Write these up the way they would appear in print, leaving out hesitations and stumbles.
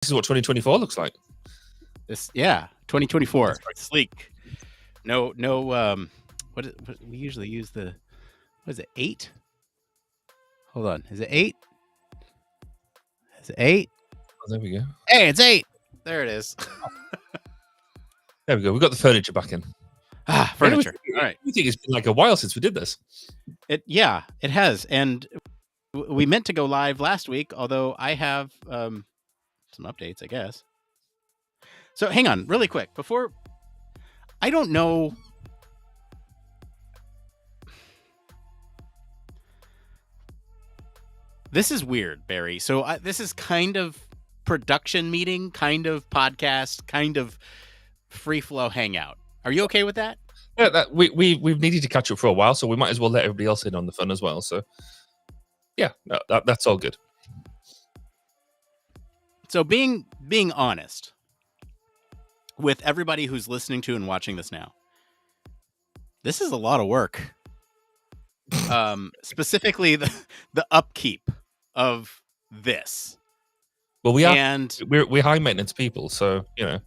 This is what 2024 looks like. 2024. Sleek. No. What we usually use the. What is it? 8? Hold on. Is it 8? Is it 8? Oh, there we go. Hey, it's 8. There it is. There we go. We've got the furniture back in. Furniture. All right. I think it's been like a while since we did this. It has. And we meant to go live last week, although I have some updates, I guess. So hang on really quick before. I don't know. This is weird, Barry. So this is kind of production meeting, kind of podcast, kind of free flow hangout. Are you okay with that? Yeah, we've needed to catch up for a while, so we might as well let everybody else in on the fun as well. So yeah, that's all good. So being honest with everybody who's listening to and watching this now, this is a lot of work. Specifically the upkeep of this. Well, we're high maintenance people, so you know.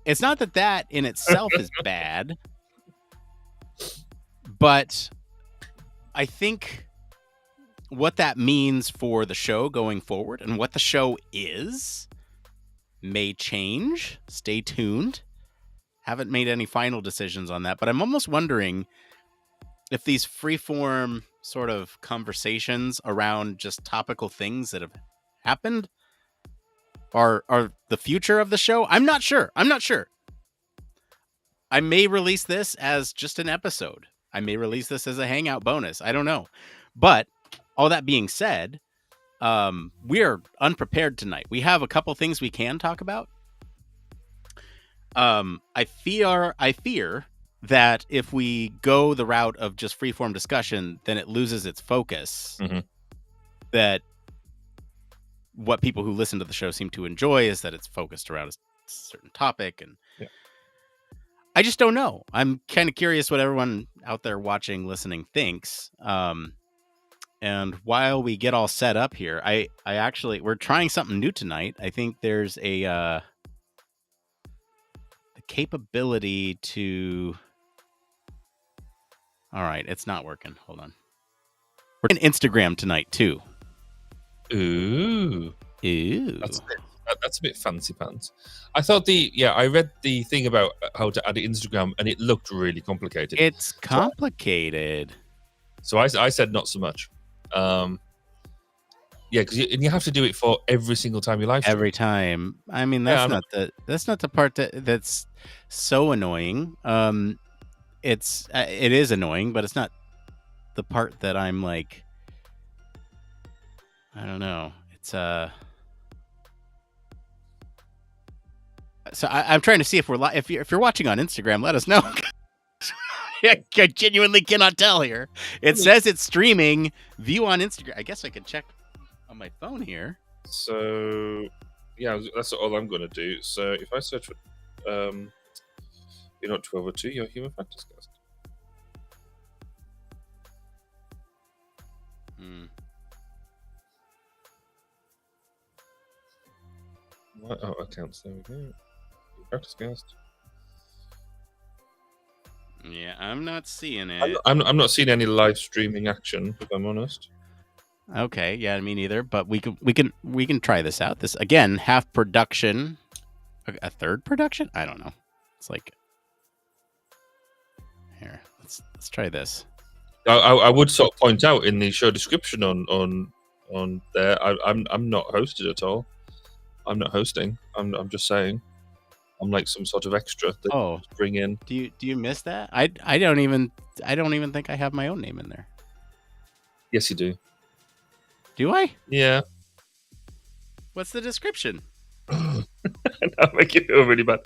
It's not that in itself is bad, but I think what that means for the show going forward and what the show is may change. Stay tuned. Haven't made any final decisions on that, but I'm almost wondering if these freeform sort of conversations around just topical things that have happened are the future of the show. I'm not sure. I may release this as just an episode. I may release this as a hangout bonus. I don't know. But all that being said, we're unprepared tonight. We have a couple things we can talk about. I fear that if we go the route of just freeform discussion, then it loses its focus. Mm-hmm. That what people who listen to the show seem to enjoy is that it's focused around a certain topic. And I just don't know. I'm kind of curious what everyone out there watching, listening thinks. And while we get all set up here, I actually, we're trying something new tonight. I think there's the capability to... All right, it's not working. Hold on. We're in Instagram tonight too. Ooh. That's a bit fancy pants. I thought I read the thing about how to add Instagram, and it looked really complicated. It's complicated. So I said not so much. Because you have to do it for every single time you live stream. Every time. I mean, that's not the part that's so annoying. It is annoying, but it's not the part that I'm like, I don't know. It's So I'm trying to see if we're if you're watching on Instagram, let us know. I genuinely cannot tell here. It says it's streaming. View on Instagram. I guess I can check on my phone here. So yeah, that's all I'm going to do. So if I search for you're not 1202, you're Human Factors Cast. What? Oh, accounts. There we go. Human Factors Cast. Yeah, I'm not seeing it. I'm not seeing any live streaming action, if I'm honest. Okay, yeah, me neither. But we can try this out. This again, half production, a third production. I don't know. It's like here. Let's try this. I would sort of point out in the show description on there. I'm not hosted at all. I'm not hosting. I'm just saying. I'm like some sort of extra that bring in. Do you miss that? I don't even think I have my own name in there. Yes, you do. Do I? Yeah. What's the description? I'm making it feel really bad.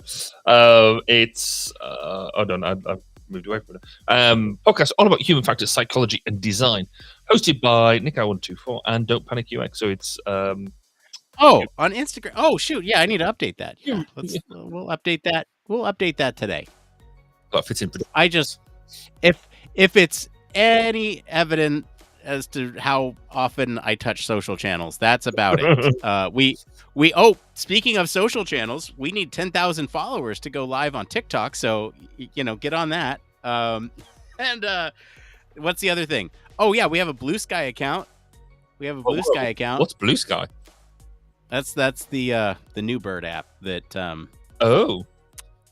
It's hold on, I've moved away from it. Podcast all about human factors, psychology, and design, hosted by Nick11JAN2024 and Don't Panic UX. So it's on Instagram. Oh shoot, yeah, I need to update that. Yeah, we'll update that. We'll update that today. That fits in. I just if it's any evident as to how often I touch social channels. That's about it. Speaking of social channels, we need 10,000 followers to go live on TikTok. So, get on that. And what's the other thing? Oh yeah, we have a Blue Sky account. Sky account. What's Blue Sky? That's the new Bird app that Oh,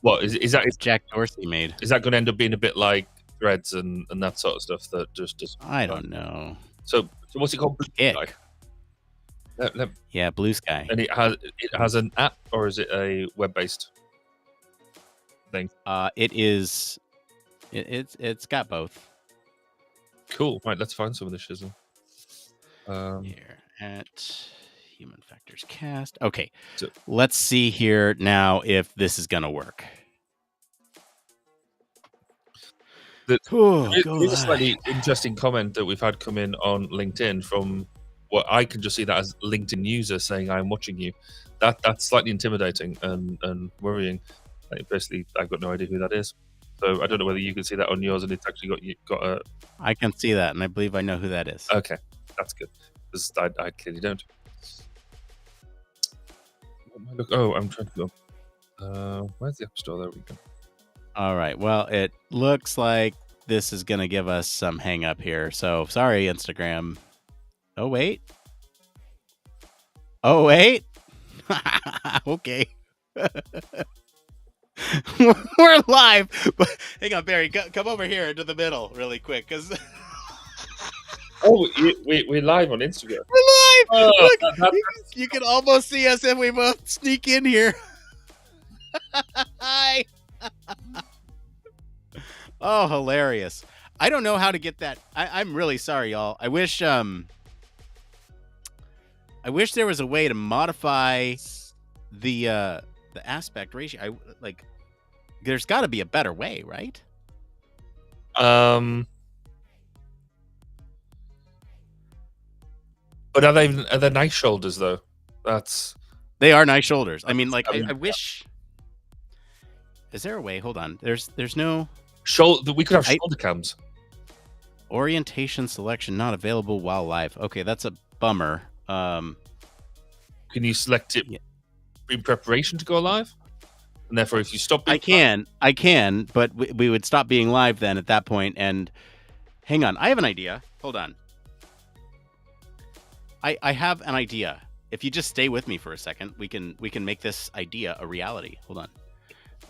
what is that? Jack Dorsey made. Is that going to end up being a bit like Threads and that sort of stuff that just I don't know. So what's it called? Blue Sky? Yeah, Blue Sky. And it has an app, or is it a web-based thing? It is. It's got both. Cool. Right, let's find some of this shizzle. Here at Human Factors Cast. Okay, so let's see here now if this is gonna work. There's a slightly interesting comment that we've had come in on LinkedIn from what I can just see that as LinkedIn user saying, "I'm watching you." That's slightly intimidating and worrying. Like, basically, I've got no idea who that is. So I don't know whether you can see that on yours, and it's actually got a. I can see that, and I believe I know who that is. Okay, that's good, because I clearly don't. Oh, I'm trying to go. Where's the App Store? There we go. All right. Well, it looks like this is going to give us some hang up here. So sorry, Instagram. Oh, wait. Okay. We're live. But hang on, Barry. Come over here into the middle really quick. We're live on Instagram. We're live. Look, you can almost see us if we both sneak in here. Hi. Oh, hilarious. I don't know how to get that. I'm really sorry, y'all. I wish there was a way to modify the aspect ratio. There's got to be a better way, right? But are they nice shoulders though? They are nice shoulders. I mean, I wish. Is there a way? Hold on. There's no shoulder. We could have shoulder cams. Orientation selection not available while live. Okay, that's a bummer. Can you select it in preparation to go live? And therefore, if you stop, I can, but we would stop being live then at that point. And hang on, I have an idea. Hold on. I have an idea. If you just stay with me for a second, we can make this idea a reality. Hold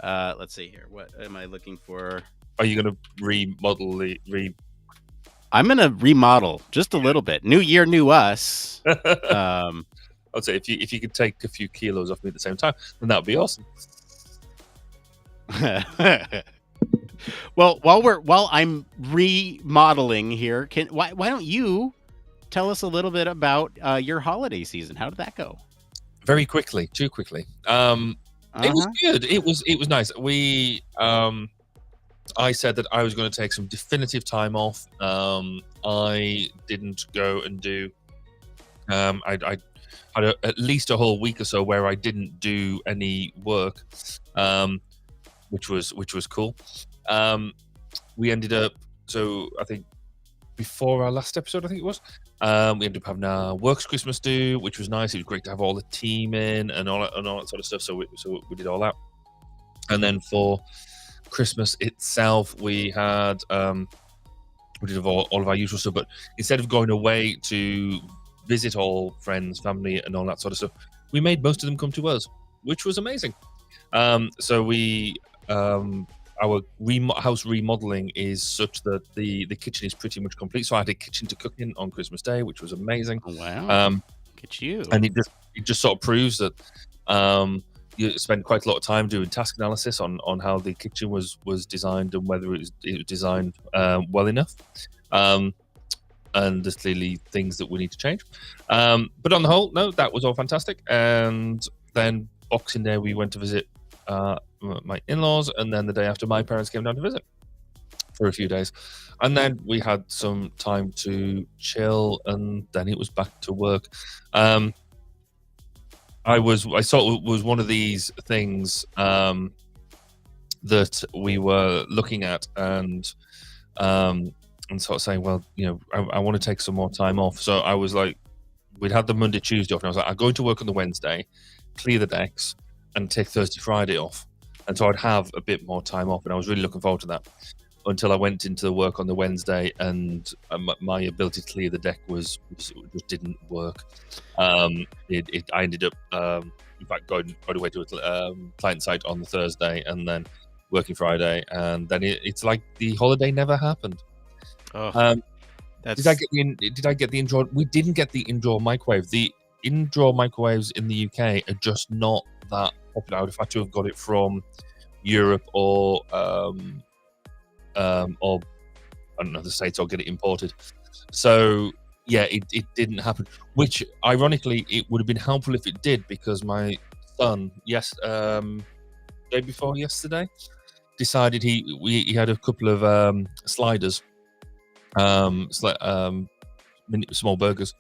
on. Let's see here. What am I looking for? Are you going to remodel I'm going to remodel just a little bit. New year, new us. I'd say if you could take a few kilos off me at the same time, then that would be awesome. Well, while I'm remodeling here, why don't you tell us a little bit about your holiday season? How did that go? Very quickly, too quickly. It was good. It was nice. I said that I was going to take some definitive time off. I didn't go and do. I had at least a whole week or so where I didn't do any work, which was cool. We ended up. So I think before our last episode, I think it was. We ended up having our Works Christmas do, which was nice. It was great to have all the team in and all that sort of stuff. So we did all that, and then for Christmas itself, we had we did all of our usual stuff. But instead of going away to visit all friends, family, and all that sort of stuff, we made most of them come to us, which was amazing. So we our house remodeling is such that the kitchen is pretty much complete. So I had a kitchen to cook in on Christmas Day, which was amazing. Oh, wow! Look at you. And it just sort of proves that you spend quite a lot of time doing task analysis on how the kitchen was designed and whether it was designed well enough. And there's clearly things that we need to change. But on the whole, no, that was all fantastic. And then Boxing Day, we went to visit my in-laws, and then the day after, my parents came down to visit for a few days, and then we had some time to chill, and then it was back to work. I thought it was one of these things that we were looking at, and and sort of saying, well, I want to take some more time off. So I was like, we'd had the Monday, Tuesday off, and I was like, I'm going to work on the Wednesday, clear the decks, and take Thursday, Friday off. And so I'd have a bit more time off, and I was really looking forward to that. Until I went into the work on the Wednesday, and my ability to clear the deck just didn't work. I ended up, in fact, going away to a client site on the Thursday, and then working Friday, and then it's like the holiday never happened. Oh, did I get the indoor? We didn't get the indoor microwave. The indoor microwaves in the UK are just not that popular. I would have had to have got it from Europe or I don't know, the States, or get it imported. So yeah, it didn't happen. Which ironically, it would have been helpful if it did, because my son, day before yesterday, decided he had a couple of sliders, small burgers,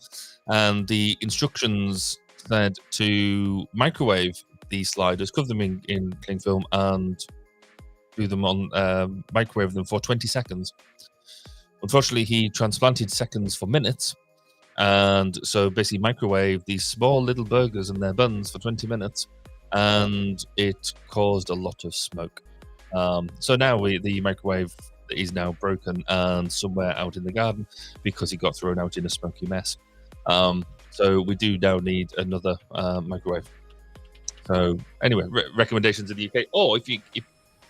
and the instructions said to microwave these sliders, cover them in cling film, and do them on microwave them for 20 seconds. Unfortunately, he transplanted seconds for minutes, and so basically microwave these small little burgers and their buns for 20 minutes, and it caused a lot of smoke. So now the microwave is now broken and somewhere out in the garden because it got thrown out in a smoky mess. So we do now need another microwave. So anyway, recommendations in the UK, or if you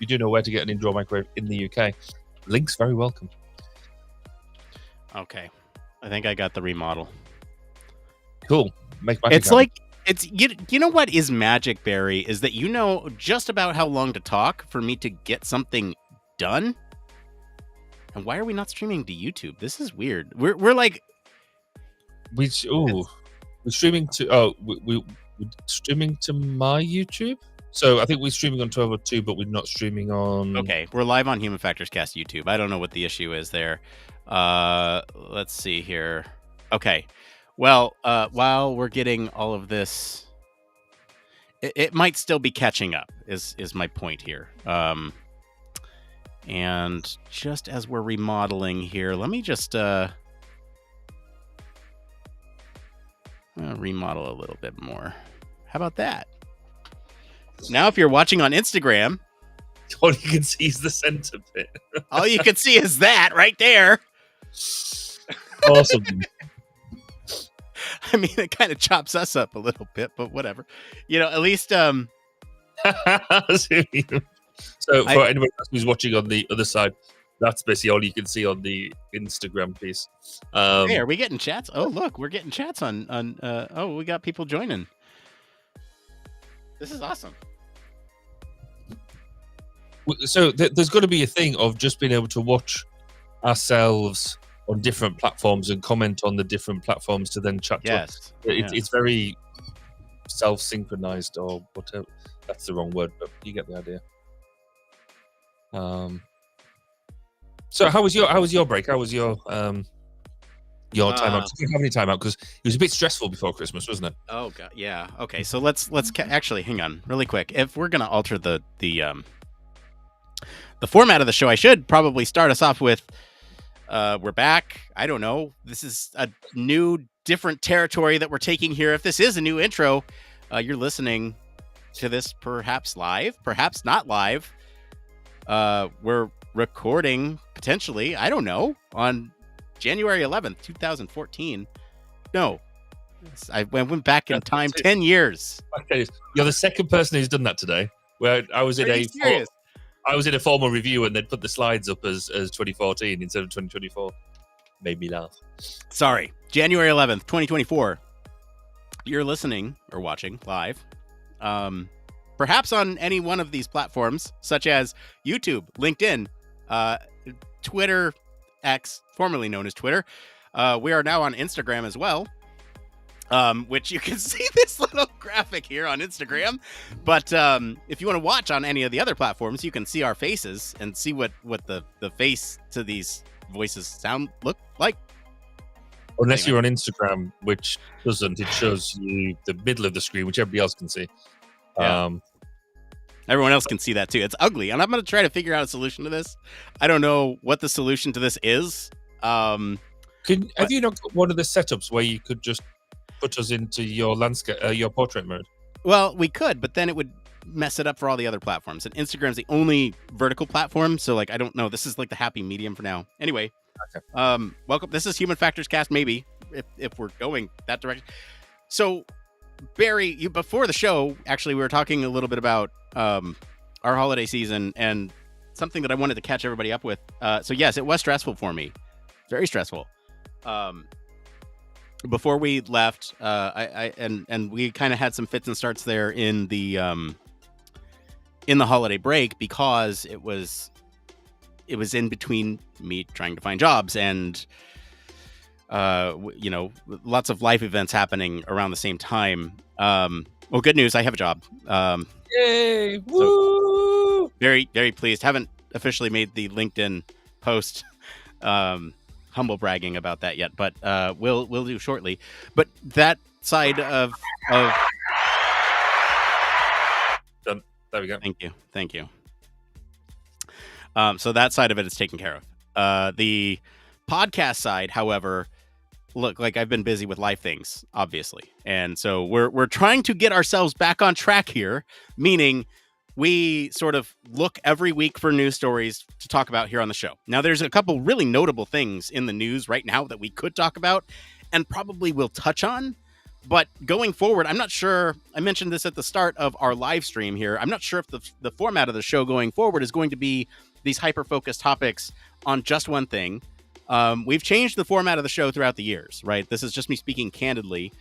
do know where to get an indoor microwave in the UK, links very welcome. Okay, I think I got the remodel. Cool. It's like you know what is magic, Barry, is that you know just about how long to talk for me to get something done. And why are we not streaming to YouTube? This is weird. We're like we're streaming to we're streaming to my YouTube. So I think we're streaming on 1202, but we're not streaming on. Okay, we're live on Human Factors Cast YouTube. I don't know what the issue is there. Let's see here. Okay, well, while we're getting all of this, it might still be catching up. Is my point here. And just as we're remodeling here, let me just remodel a little bit more. How about that? Now, if you're watching on Instagram, all you can see is the center bit. All you can see is that right there. Awesome. I mean, it kind of chops us up a little bit, but whatever. At least. So for anyone else who's watching on the other side, that's basically all you can see on the Instagram piece. Hey, are we getting chats? Oh, look, we're getting chats on. We got people joining. This is awesome. So there's got to be a thing of just being able to watch ourselves on different platforms and comment on the different platforms to then chat to us. It's very self-synchronized, or whatever. That's the wrong word, but you get the idea. So how was your break? How was your time out? Did you have any time out? Because it was a bit stressful before Christmas, wasn't it? Oh god, yeah. Okay, so let's actually hang on really quick. If we're gonna alter the format of the show, I should probably start us off with we're back. I don't know. This is a new, different territory that we're taking here. If this is a new intro, you're listening to this perhaps live, perhaps not live. We're recording potentially, I don't know, on January 11th, 2014. No, I went back in time 10 years. Okay, you're the second person who's done that today. Where I was in a formal review and they'd put the slides up as 2014 instead of 2024. Made me laugh. Sorry. January 11th, 2024. You're listening or watching live. Perhaps on any one of these platforms, such as YouTube, LinkedIn, Twitter, X, formerly known as Twitter. We are now on Instagram as well, which you can see this little graphic here on Instagram. But if you want to watch on any of the other platforms, you can see our faces and see what the face to these voices look like. Unless you're on Instagram, which doesn't. It shows you the middle of the screen, which everybody else can see. Yeah. Everyone else can see that too. It's ugly, and I'm going to try to figure out a solution to this. I don't know what the solution to this is. Have you not got one of the setups where you could just put us into your landscape, your portrait mode? Well, we could, but then it would mess it up for all the other platforms. And Instagram's the only vertical platform, so like I don't know. This is like the happy medium for now. Anyway, welcome. This is Human Factors Cast, maybe if we're going that direction. So, Barry, you before the show, actually, we were talking a little bit about our holiday season and something that I wanted to catch everybody up with. So yes, it was stressful for me, very stressful. Before we left, and we kind of had some fits and starts there in the holiday break because it was in between me trying to find jobs and lots of life events happening around the same time. Well, good news, I have a job. Yay! Woo! So very, very pleased. Haven't officially made the LinkedIn post. Humble bragging about that yet, but we'll do shortly. But that side of done. There we go. Thank you. So that side of it is taken care of. The podcast side, however, look, like I've been busy with life things, obviously, and so we're trying to get ourselves back on track here. Meaning, we sort of look every week for news stories to talk about here on the show. Now, there's a couple really notable things in the news right now that we could talk about and probably will touch on. But going forward, I'm not sure. I mentioned this at the start of our live stream here. I'm not sure if the format of the show going forward is going to be these hyper-focused topics on just one thing. We've changed the format of the show throughout the years, right? This is just me speaking candidly.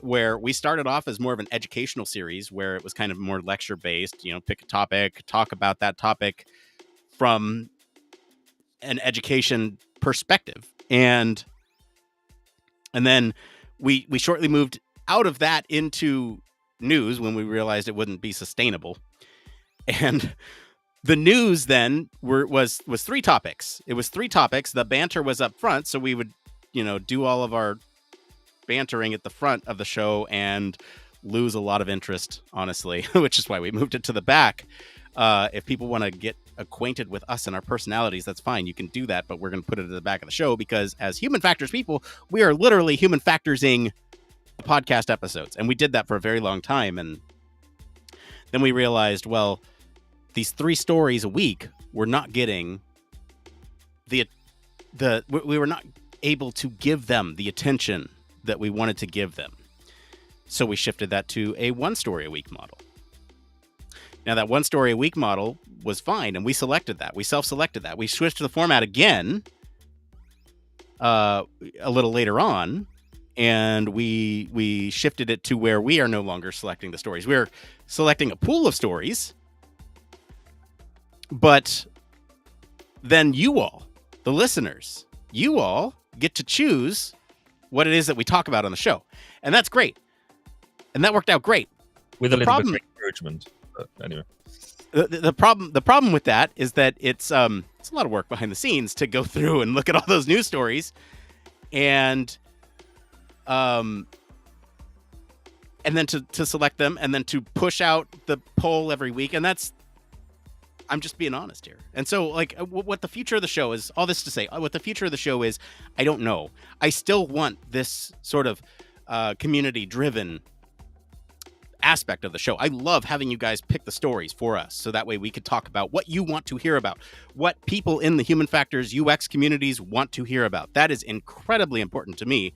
Where we started off as more of an educational series where it was kind of more lecture based, pick a topic, talk about that topic from an education perspective. And then we shortly moved out of that into news when we realized it wouldn't be sustainable. And the news then was 3 topics. It was 3 topics. The banter was up front. So we would, do all of our bantering at the front of the show and lose a lot of interest, honestly, which is why we moved it to the back. If people want to get acquainted with us and our personalities, that's fine. You can do that, but we're going to put it at the back of the show because as Human Factors people, we are literally human factorsing the podcast episodes. And we did that for a very long time. And then we realized, well, these 3 stories a week, we're not getting we were not able to give them the attention that we wanted to give them. So we shifted that to a 1 story a week model. Now that 1 story a week model was fine, and we selected that. We self-selected that. We switched to the format again a little later on, and we shifted it to where we are no longer selecting the stories. We're selecting a pool of stories, but then you all, the listeners, you all get to choose what it is that we talk about on the show. And that's great. And that worked out great. With a little bit of encouragement. But anyway. The problem with that is that it's a lot of work behind the scenes to go through and look at all those news stories and then to select them and then to push out the poll every week. And I'm just being honest here. And so, like, what the future of the show is, all this to say, what the future of the show is, I don't know. I still want this sort of community-driven aspect of the show. I love having you guys pick the stories for us, so that way we could talk about what you want to hear about, what people in the Human Factors UX communities want to hear about. That is incredibly important to me.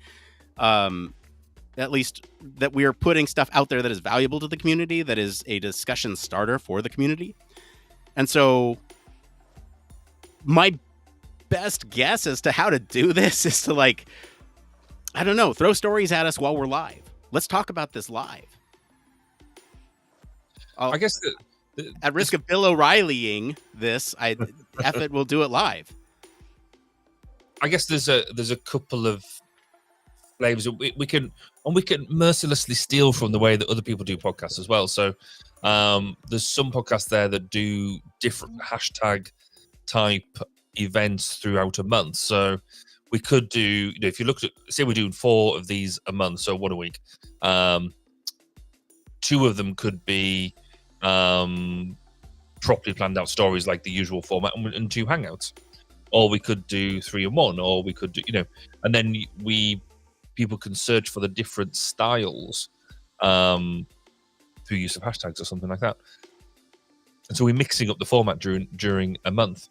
At least that we are putting stuff out there that is valuable to the community, that is a discussion starter for the community. And so my best guess as to how to do this is to, like, I don't know, throw stories at us while we're live. Let's talk about this live. I guess at risk of Bill O'Reillying this, we'll do it live. I guess there's a couple of flavors we can mercilessly steal from the way that other people do podcasts as well. So there's some podcasts there that do different hashtag type events throughout a month. So we could do, if you looked at, say we're doing 4 of these a month, so 1 a week. 2 of them could be properly planned out stories like the usual format, and 2 hangouts. or we could do 3 in 1, or we could do, and then people can search for the different styles through use of hashtags or something like that. And so we're mixing up the format during a month,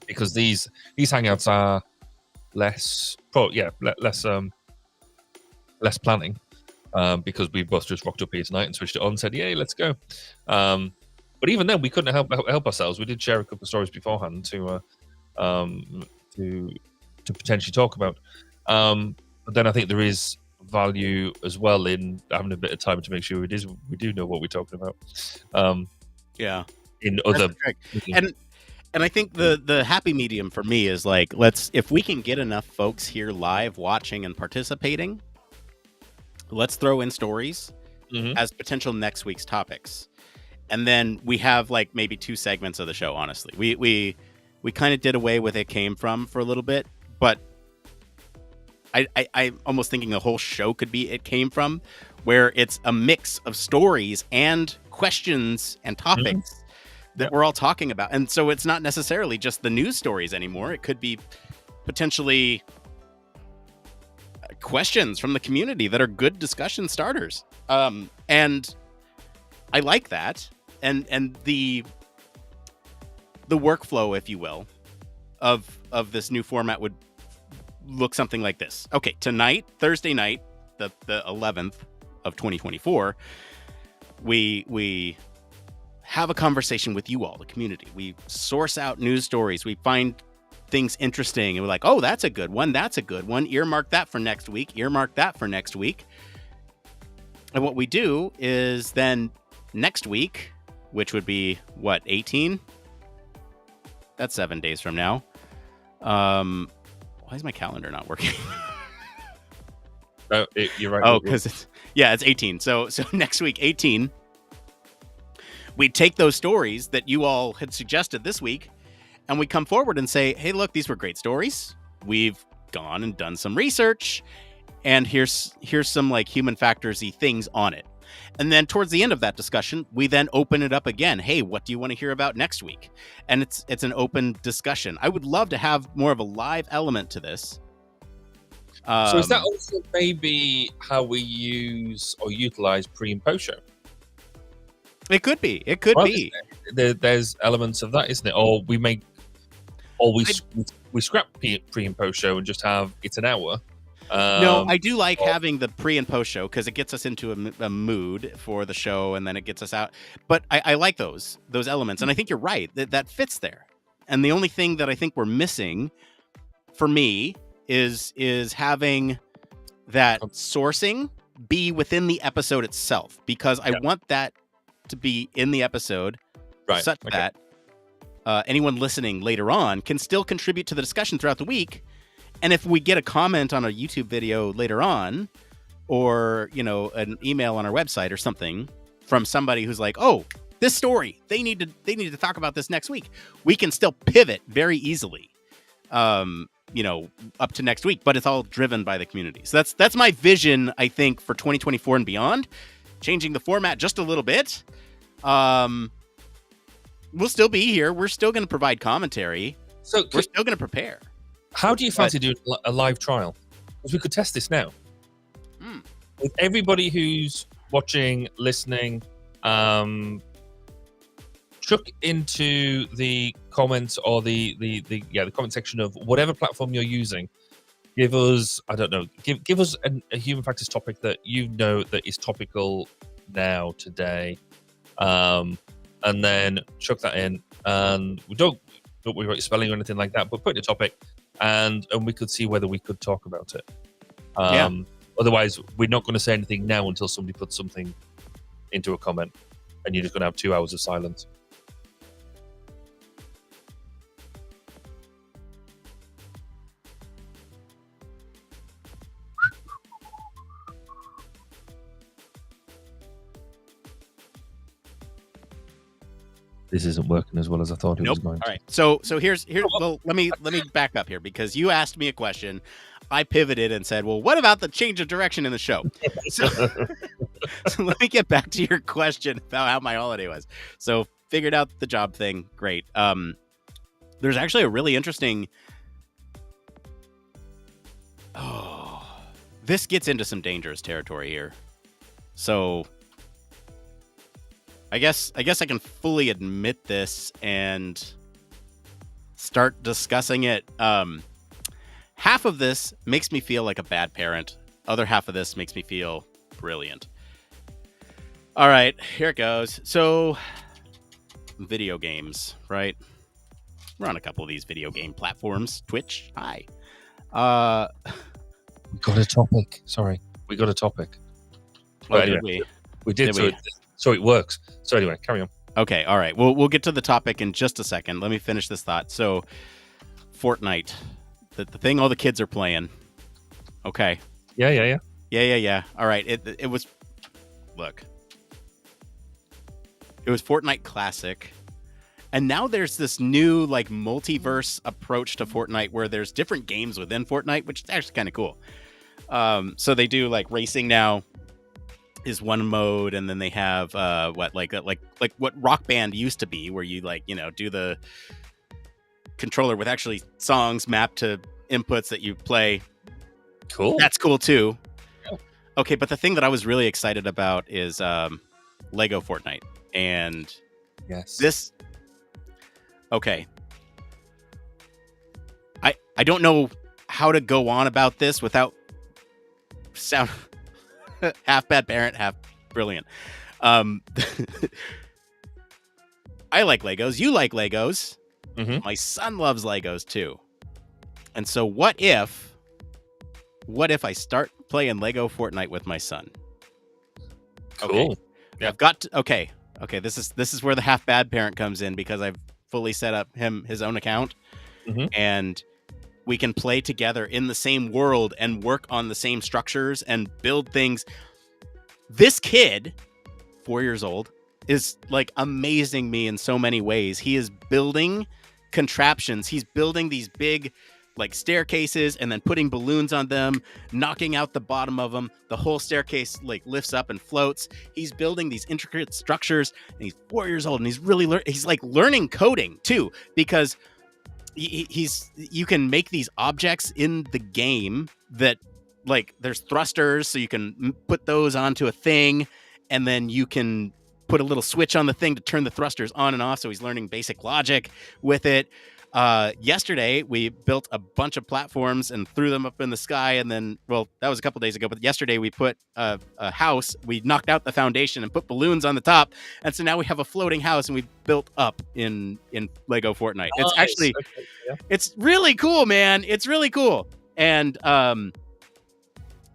because these hangouts are less planning, because we both just rocked up here tonight and switched it on and said, "Yay, let's go." But even then, we couldn't help ourselves. We did share a couple of stories beforehand to potentially talk about. But then I think there is value as well in having a bit of time to make sure we do know what we're talking about. In other, and I think the happy medium for me is like, if we can get enough folks here live watching and participating, let's throw in stories as potential next week's topics. And then we have like maybe 2 segments of the show. Honestly, we kind of did away with It Came From for a little bit, but I'm almost thinking the whole show could be It Came From, where it's a mix of stories and questions and topics that we're all talking about. And so it's not necessarily just the news stories anymore. It could be potentially questions from the community that are good discussion starters. And I like that. And the workflow, if you will, of this new format would look something like this. Okay, tonight, Thursday night, the 11th of 2024, we have a conversation with you all, the community. We source out news stories. We find things interesting, and we're like, oh, that's a good one. That's a good one. Earmark that for next week. Earmark that for next week. And what we do is then next week, which would be what, 18? That's 7 days from now. Why is my calendar not working? You're right. Oh, because it's 18. So next week, 18, we take those stories that you all had suggested this week, and we come forward and say, hey, look, these were great stories. We've gone and done some research, and here's some like human factors-y things on it. And then towards the end of that discussion, we then open it up again. Hey, what do you want to hear about next week? And it's an open discussion. I would love to have more of a live element to this. So is that also maybe how we use or utilize pre and post show? It could be. It could be. There's elements of that, isn't it? Or we scrap pre and post show and just have it's an hour. No, I do like having the pre and post show because it gets us into a mood for the show, and then it gets us out. But I like those elements, and I think you're right that fits there. And the only thing that I think we're missing, for me, is having that sourcing be within the episode itself, because I want that to be in the episode, such that anyone listening later on can still contribute to the discussion throughout the week. And if we get a comment on a YouTube video later on, or an email on our website or something from somebody who's like, "Oh, this story, they need to talk about this next week," we can still pivot very easily, up to next week. But it's all driven by the community. So that's my vision, I think, for 2024 and beyond. Changing the format just a little bit. We'll still be here. We're still going to provide commentary. So we're still going to prepare. How do you fancy doing a live trial? Because we could test this now. With everybody who's watching, listening, chuck into the comments or the comment section of whatever platform you're using. Give us, I don't know, give us a human factors topic that that is topical now, today. And then chuck that in. And we don't worry about spelling or anything like that, but put in a topic. And we could see whether we could talk about it. Otherwise, we're not going to say anything now until somebody puts something into a comment, and you're just going to have 2 hours of silence. This isn't working as well as I thought it was going to. All right. So here's well, let me back up here, because you asked me a question. I pivoted and said, well, what about the change of direction in the show? So let me get back to your question about how my holiday was. So figured out the job thing. Great. There's actually a really interesting. Oh, this gets into some dangerous territory here. So, I guess I can fully admit this and start discussing it. Half of this makes me feel like a bad parent. Other half of this makes me feel brilliant. All right, here it goes. So, video games, right? We're on a couple of these video game platforms. Twitch, hi. We got a topic. Sorry, we got a topic. Oh, anyway, we did. So it works. So anyway, carry on. Okay, all right. We'll get to the topic in just a second. Let me finish this thought. So, Fortnite, the thing all the kids are playing. Okay. Yeah. All right. It was. Look. It was Fortnite Classic. And now there's this new like multiverse approach to Fortnite where there's different games within Fortnite, which is actually kind of cool. So they do like racing now is one mode, and then they have what Rock Band used to be, where you do the controller with actually songs mapped to inputs that you play. Cool. That's cool too. Yeah. Okay, but the thing that I was really excited about is Lego Fortnite. And yes, this. Okay. I don't know how to go on about this without sound half bad parent, half brilliant. I like Legos. You like Legos. Mm-hmm. My son loves Legos too. And so what if I start playing Lego Fortnite with my son? Cool. Okay. Yeah. I've got to, okay. This is where the half bad parent comes in, because I've fully set up his own account, and we can play together in the same world and work on the same structures and build things. This kid, 4 years old, is like amazing me in so many ways. He is building contraptions. He's building these big like staircases and then putting balloons on them, knocking out the bottom of them. The whole staircase like lifts up and floats. He's building these intricate structures, and he's 4 years old, and he's really he's like learning coding too, because you can make these objects in the game that like there's thrusters, so you can put those onto a thing, and then you can put a little switch on the thing to turn the thrusters on and off. So he's learning basic logic with it. Yesterday we built a bunch of platforms and threw them up in the sky, and then, well, that was a couple days ago, but yesterday we put a house. We knocked out the foundation and put balloons on the top, and so now we have a floating house, and we built up in Lego Fortnite. Nice. It's actually It's really cool, man. It's really cool. And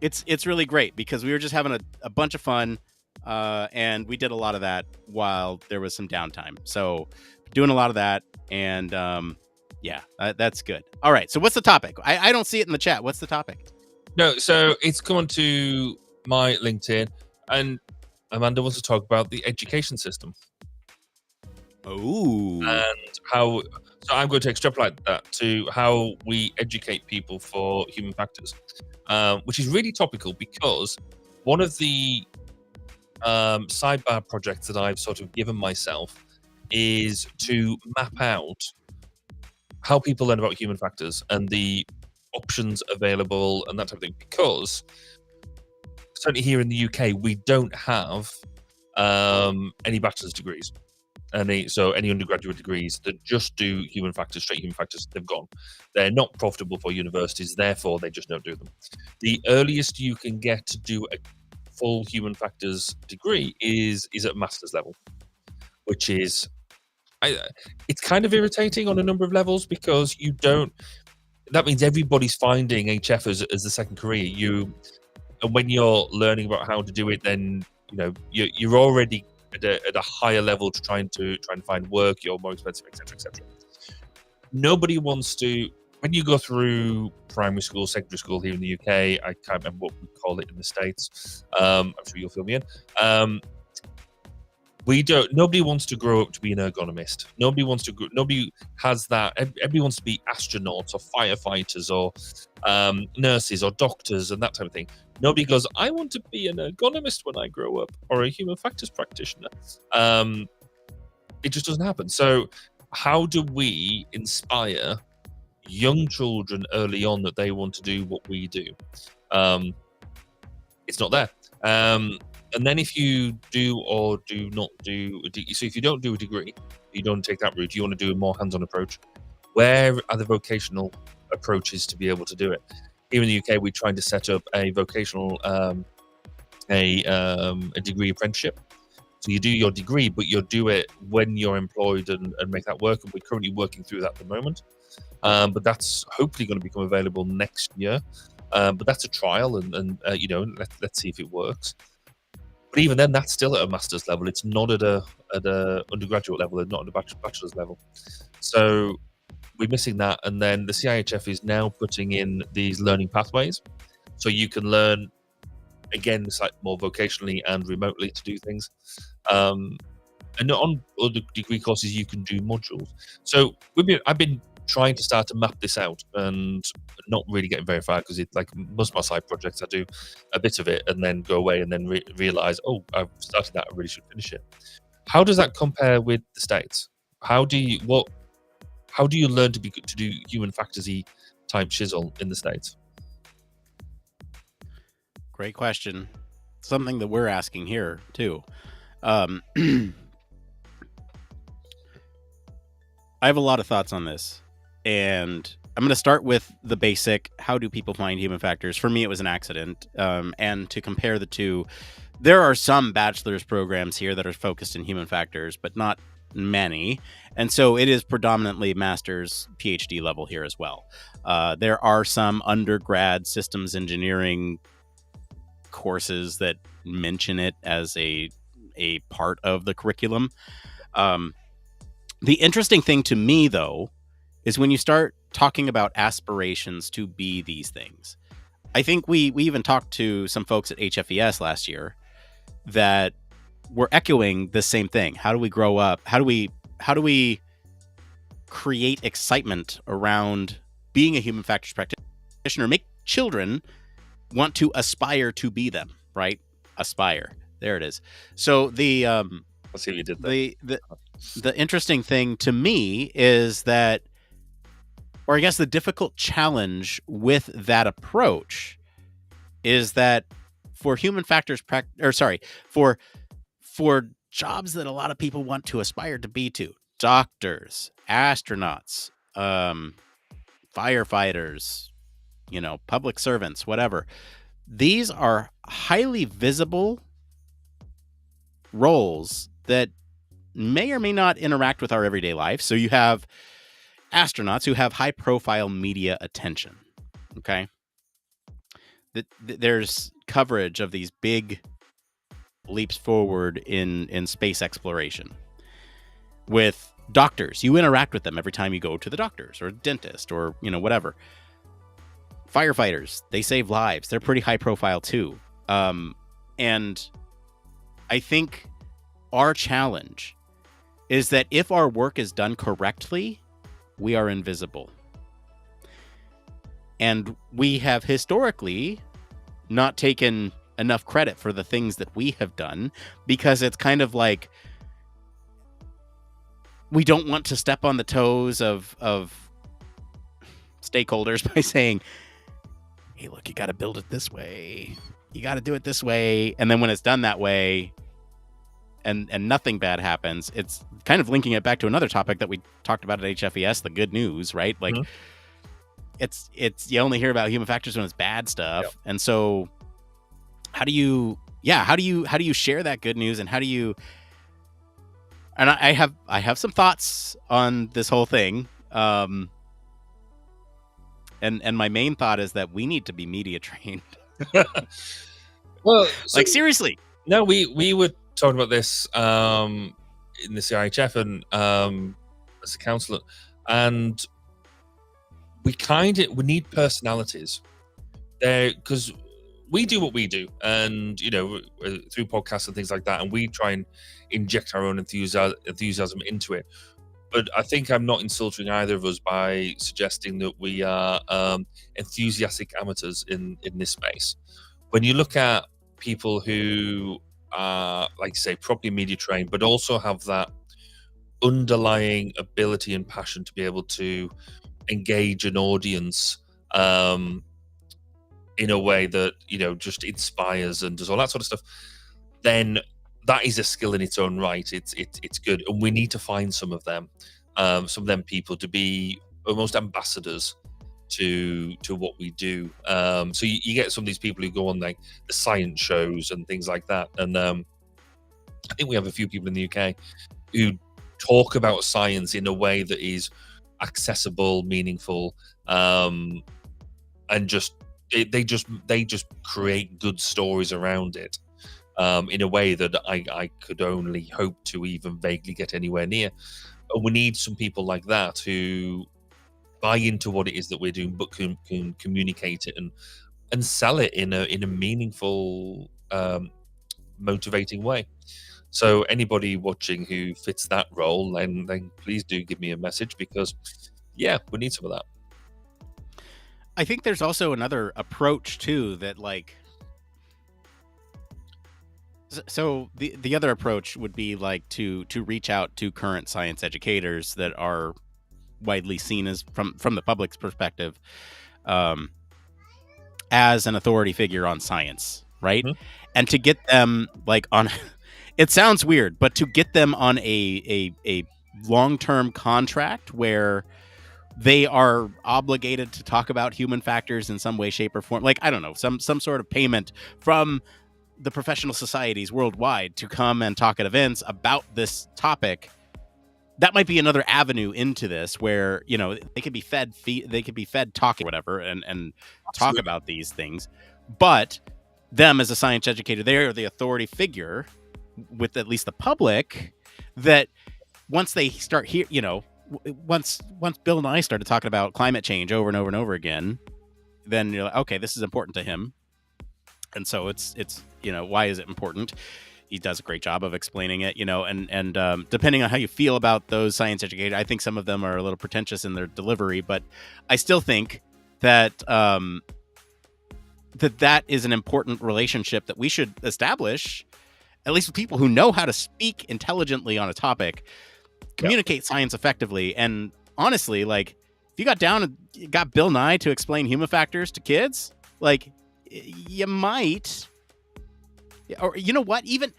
it's really great, because we were just having a bunch of fun, and we did a lot of that while there was some downtime. So doing a lot of that, and yeah, that's good. All right, so what's the topic? I don't see it in the chat. What's the topic? No, so it's gone to my LinkedIn, and Amanda wants to talk about the education system. Oh. And how, so I'm going to extrapolate that to how we educate people for human factors, which is really topical, because one of the sidebar projects that I've sort of given myself is to map out how people learn about human factors and the options available and that type of thing, because certainly here in the UK we don't have any bachelor's degrees, so any undergraduate degrees that just do human factors, straight human factors, they've gone. They're not profitable for universities, therefore they just don't do them. The earliest you can get to do a full human factors degree is at master's level, which is it's kind of irritating on a number of levels, because that means everybody's finding HF as the second career. And when you're learning about how to do it, then you're already at a higher level to trying to find work. You're more expensive, etc. Nobody wants to. When you go through primary school, secondary school here in the UK, I can't remember what we call it in the States. I'm sure you'll fill me in. Nobody wants to grow up to be an ergonomist. Nobody has that. Everybody wants to be astronauts or firefighters or nurses or doctors and that type of thing. Nobody goes, I want to be an ergonomist when I grow up, or a human factors practitioner. It just doesn't happen. So How do we inspire young children early on that they want to do what we do? It's not there. And then if you do or do not do, so if you don't do a degree, you don't take that route, you want to do a more hands-on approach, where are the vocational approaches to be able to do it? Here in the UK, we're trying to set up a vocational, a degree apprenticeship. So you do your degree, but you'll do it when you're employed and make that work. And we're currently working through that at the moment. But that's hopefully going to become available next year. But that's a trial, and let's see if it works. But even then, that's still at a master's level. It's not at a undergraduate level, and not at a bachelor's level. So we're missing that. And then the CIHF is now putting in these learning pathways, so you can learn again, it's like more vocationally and remotely to do things. And on other degree courses, you can do modules. So I've been trying to start to map this out and not really getting very far, because like most of my side projects, I do a bit of it and then go away and then realize, oh, I've started that, I really should finish it. How does that compare with the States? How do you learn to do human factors-y type chisel in the States? Great question. Something that we're asking here too. I have a lot of thoughts on this, and I'm going to start with the basic. How do people find human factors? For me, it was an accident. And to compare the two, there are some bachelor's programs here that are focused in human factors, but not many. And so it is predominantly master's, PhD level here as well. There are some undergrad systems engineering courses that mention it as a part of the curriculum. The interesting thing to me, though, is when you start talking about aspirations to be these things. I think we even talked to some folks at HFES last year that were echoing the same thing. How do we grow up? How do we create excitement around being a human factors practitioner? Make children want to aspire to be them, right? Aspire. There it is. So the Let's see what you did there. The interesting thing to me is that, or I guess the difficult challenge with that approach is that for human factors for jobs that a lot of people want to aspire to be to, doctors, astronauts, firefighters, public servants, whatever. These are highly visible roles that may or may not interact with our everyday life. So you have astronauts who have high profile media attention. Okay. There's coverage of these big leaps forward in space exploration. With doctors, you interact with them every time you go to the doctors or dentist or, whatever. Firefighters, they save lives. They're pretty high profile too. And I think our challenge is that if our work is done correctly, we are invisible. And we have historically not taken enough credit for the things that we have done, because it's kind of like we don't want to step on the toes of stakeholders by saying, hey, look, you got to build it this way. You got to do it this way. And then when it's done that way and nothing bad happens, it's kind of linking it back to another topic that we talked about at HFES, the good news, right? Like it's you only hear about human factors when it's bad stuff. Yep. And so how do you share that good news, and how do you, and I have some thoughts on this whole thing. And my main thought is that we need to be media trained. Well, like seriously. No, we were talking about this in the CIHF and as a counsellor, and we need personalities there, because we do what we do, and through podcasts and things like that, and we try and inject our own enthusiasm into it. But I think I'm not insulting either of us by suggesting that we are enthusiastic amateurs in this space. When you look at people who are, like you say, properly media trained, but also have that underlying ability and passion to be able to engage an audience in a way that, just inspires and does all that sort of stuff, then that is a skill in its own right. It's good, and we need to find some of them people to be almost ambassadors to what we do. So you get some of these people who go on like the science shows and things like that, and I think we have a few people in the UK who talk about science in a way that is accessible, meaningful, and they just create good stories around it in a way that I could only hope to even vaguely get anywhere near. We need some people like that who buy into what it is that we're doing, but can communicate it and sell it in a meaningful, motivating way. So anybody watching who fits that role, then please do give me a message, because yeah, we need some of that. I think there's also another approach too that, like, so the other approach would be like to reach out to current science educators that are widely seen as, from the public's perspective, as an authority figure on science, right? Mm-hmm. And to get them like on it sounds weird, but to get them on a long-term contract where they are obligated to talk about human factors in some way, shape, or form. Like, I don't know, some sort of payment from the professional societies worldwide to come and talk at events about this topic. That might be another avenue into this, where, they could be fed talking, whatever, and talk about these things. But them as a science educator, they are the authority figure with at least the public, that once they start here, once Bill Nye started talking about climate change over and over and over again, then you're like, okay, this is important to him. And so it's why is it important? He does a great job of explaining it, and depending on how you feel about those science educators, I think some of them are a little pretentious in their delivery, but I still think that that is an important relationship that we should establish, at least with people who know how to speak intelligently on a topic, communicate science effectively. And honestly, like, if you got down and got Bill Nye to explain human factors to kids, like, you might, or you know what, even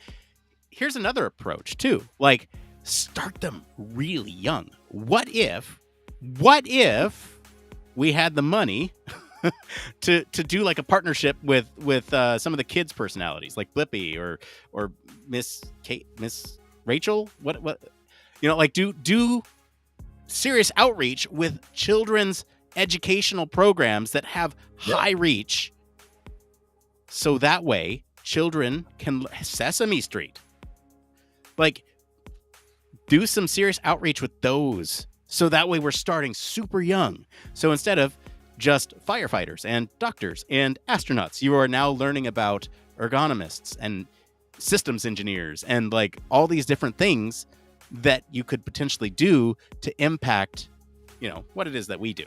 here's another approach too, like, start them really young. What if we had the money to do like a partnership with some of the kids' personalities, like Blippi or Miss Rachel, what like do serious outreach with children's educational programs that have high reach, so that way children can Sesame Street, like, do some serious outreach with those, so that way we're starting super young. So instead of just firefighters and doctors and astronauts, you are now learning about ergonomists and systems engineers and like all these different things that you could potentially do to impact, what it is that we do.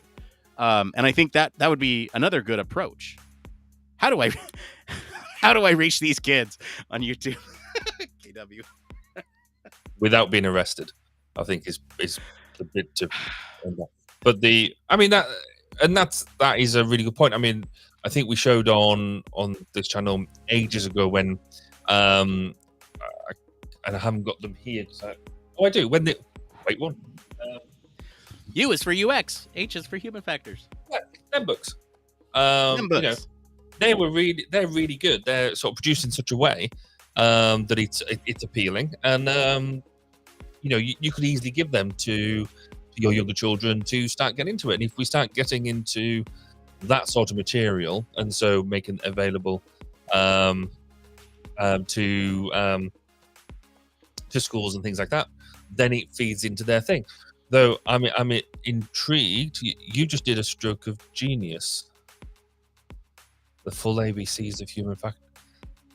And I think that would be another good approach. How do I reach these kids on YouTube? KW. Without being arrested, I think is a bit to. But that is a really good point. I mean, I think we showed on this channel ages ago when, and I haven't got them here. I do. When they wait one. U is for UX. H is for human factors. Yeah, them books. Them books. They're really good. They're sort of produced in such a way that it's appealing, and you could easily give them to your younger children to start getting into it. And if we start getting into that sort of material, and so making it available to schools and things like that, then it feeds into their thing. Though I'm intrigued. You just did a stroke of genius. The full ABCs of human factor.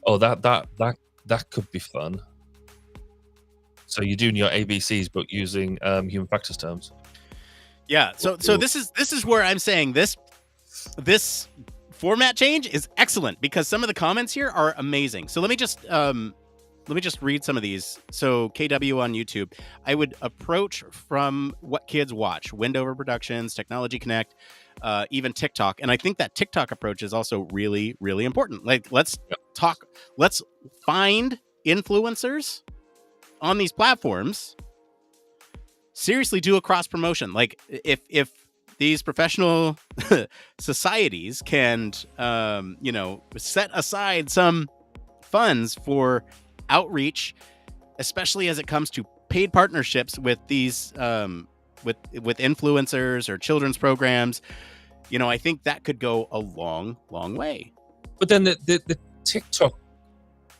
Oh, that could be fun. So you're doing your ABCs, but using human factors terms. Yeah. So this is where I'm saying this format change is excellent, because some of the comments here are amazing. So let me just me just read some of these. So KW on YouTube, I would approach from what kids watch: Wendover Productions, Technology Connect, even TikTok. And I think that TikTok approach is also really, really important. Like, let's find influencers on these platforms. Seriously, do a cross promotion. Like, if these professional societies can, set aside some funds for outreach, especially as it comes to paid partnerships with these with influencers or children's programs, I think that could go a long, long way. But then the TikTok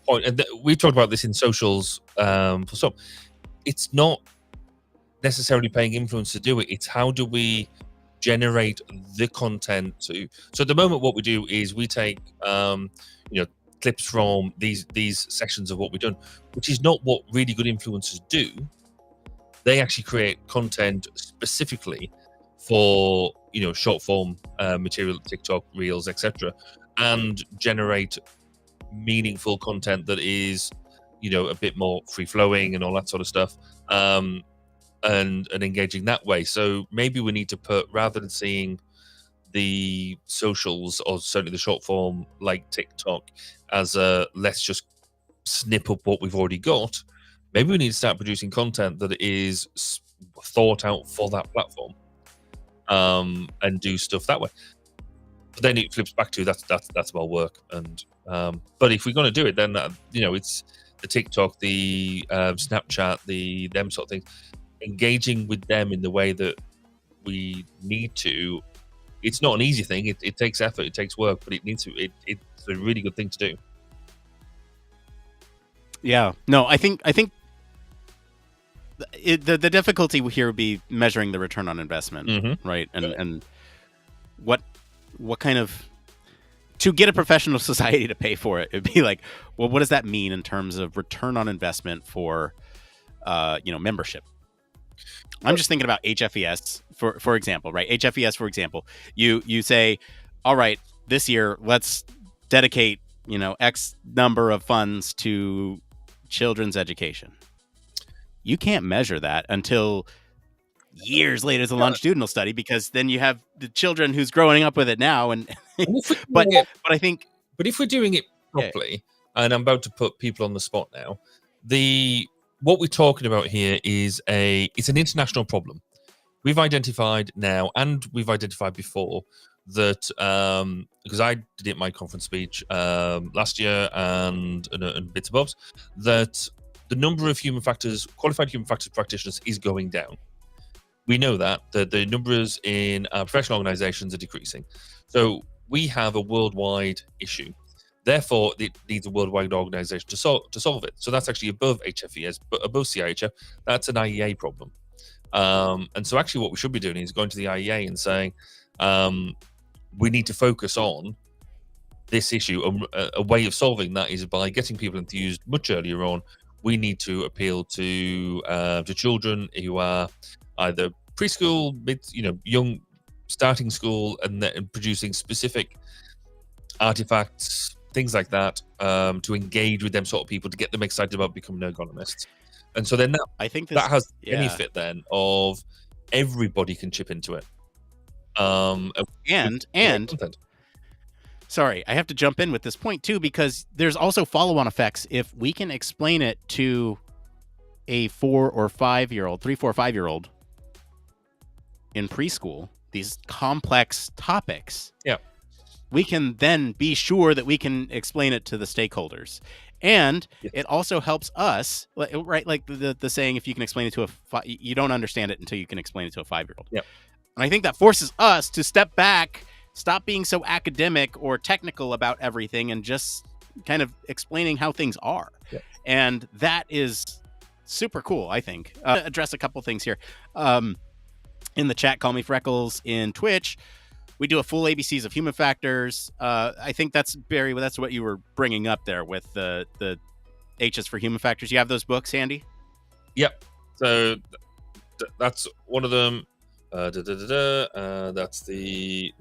point, and we've talked about this in socials for some, it's not necessarily paying influencers to do it. It's how do we generate the content to. So at the moment, what we do is we take clips from these sessions of what we've done, which is not what really good influencers do. They actually create content specifically for short form material, TikTok reels, etc., and generate meaningful content that is a bit more free flowing and all that sort of stuff, and engaging that way. So maybe we need to put, rather than seeing the socials or certainly the short form like TikTok as a let's just snip up what we've already got, maybe we need to start producing content that is thought out for that platform, and do stuff that way. But then it flips back to that's more work. And but if we're going to do it, then it's the TikTok, the Snapchat, them sort of things, engaging with them in the way that we need to. It's not an easy thing. It takes effort, it takes work, but it needs to. It's a really good thing to do. Yeah. No, I think the difficulty here would be measuring the return on investment, right? And what kind of, to get a professional society to pay for it, it'd be like, well, what does that mean in terms of return on investment for membership? I'm just thinking about HFES for example, right? HFES, for example, you say, all right, this year let's dedicate X number of funds to children's education. You can't measure that until years later as a longitudinal study, because then you have the children who's growing up with it now. And but I think, but if we're doing it properly, and I'm about to put people on the spot now, what we're talking about here is it's an international problem. We've identified now, and we've identified before, that because I did it in my conference speech last year and bits and bobs, that the number of qualified human factors practitioners is going down. We know that the numbers in professional organizations are decreasing. So we have a worldwide issue. Therefore, it needs a worldwide organization to solve it. So that's actually above HFES, but above CIHF, that's an IEA problem. And so actually what we should be doing is going to the IEA and saying, we need to focus on this issue. A way of solving that is by getting people enthused much earlier on. We need to appeal to children who are either preschool, young, starting school, and then producing specific artifacts, things like that, to engage with them sort of people, to get them excited about becoming ergonomists. And so then I think that has the benefit then of everybody can chip into it. And sorry, I have to jump in with this point too, because there's also follow-on effects. If we can explain it to a 4 or 5 year old, 3, 4, 5 year old in preschool, these complex topics, we can then be sure that we can explain it to the stakeholders. And it also helps us, right? Like the saying, if you can explain it to you don't understand it until you can explain it to a 5-year-old. Yep. And I think that forces us to step back, stop being so academic or technical about everything, and just kind of explaining how things are. Yep. And that is super cool, I think. Address a couple things here. In the chat, call me Freckles. In Twitch, we do a full ABCs of human factors. I think that's Barry. That's what you were bringing up there with the H's for human factors. You have those books, Andy? Yep. So that's one of them. That's the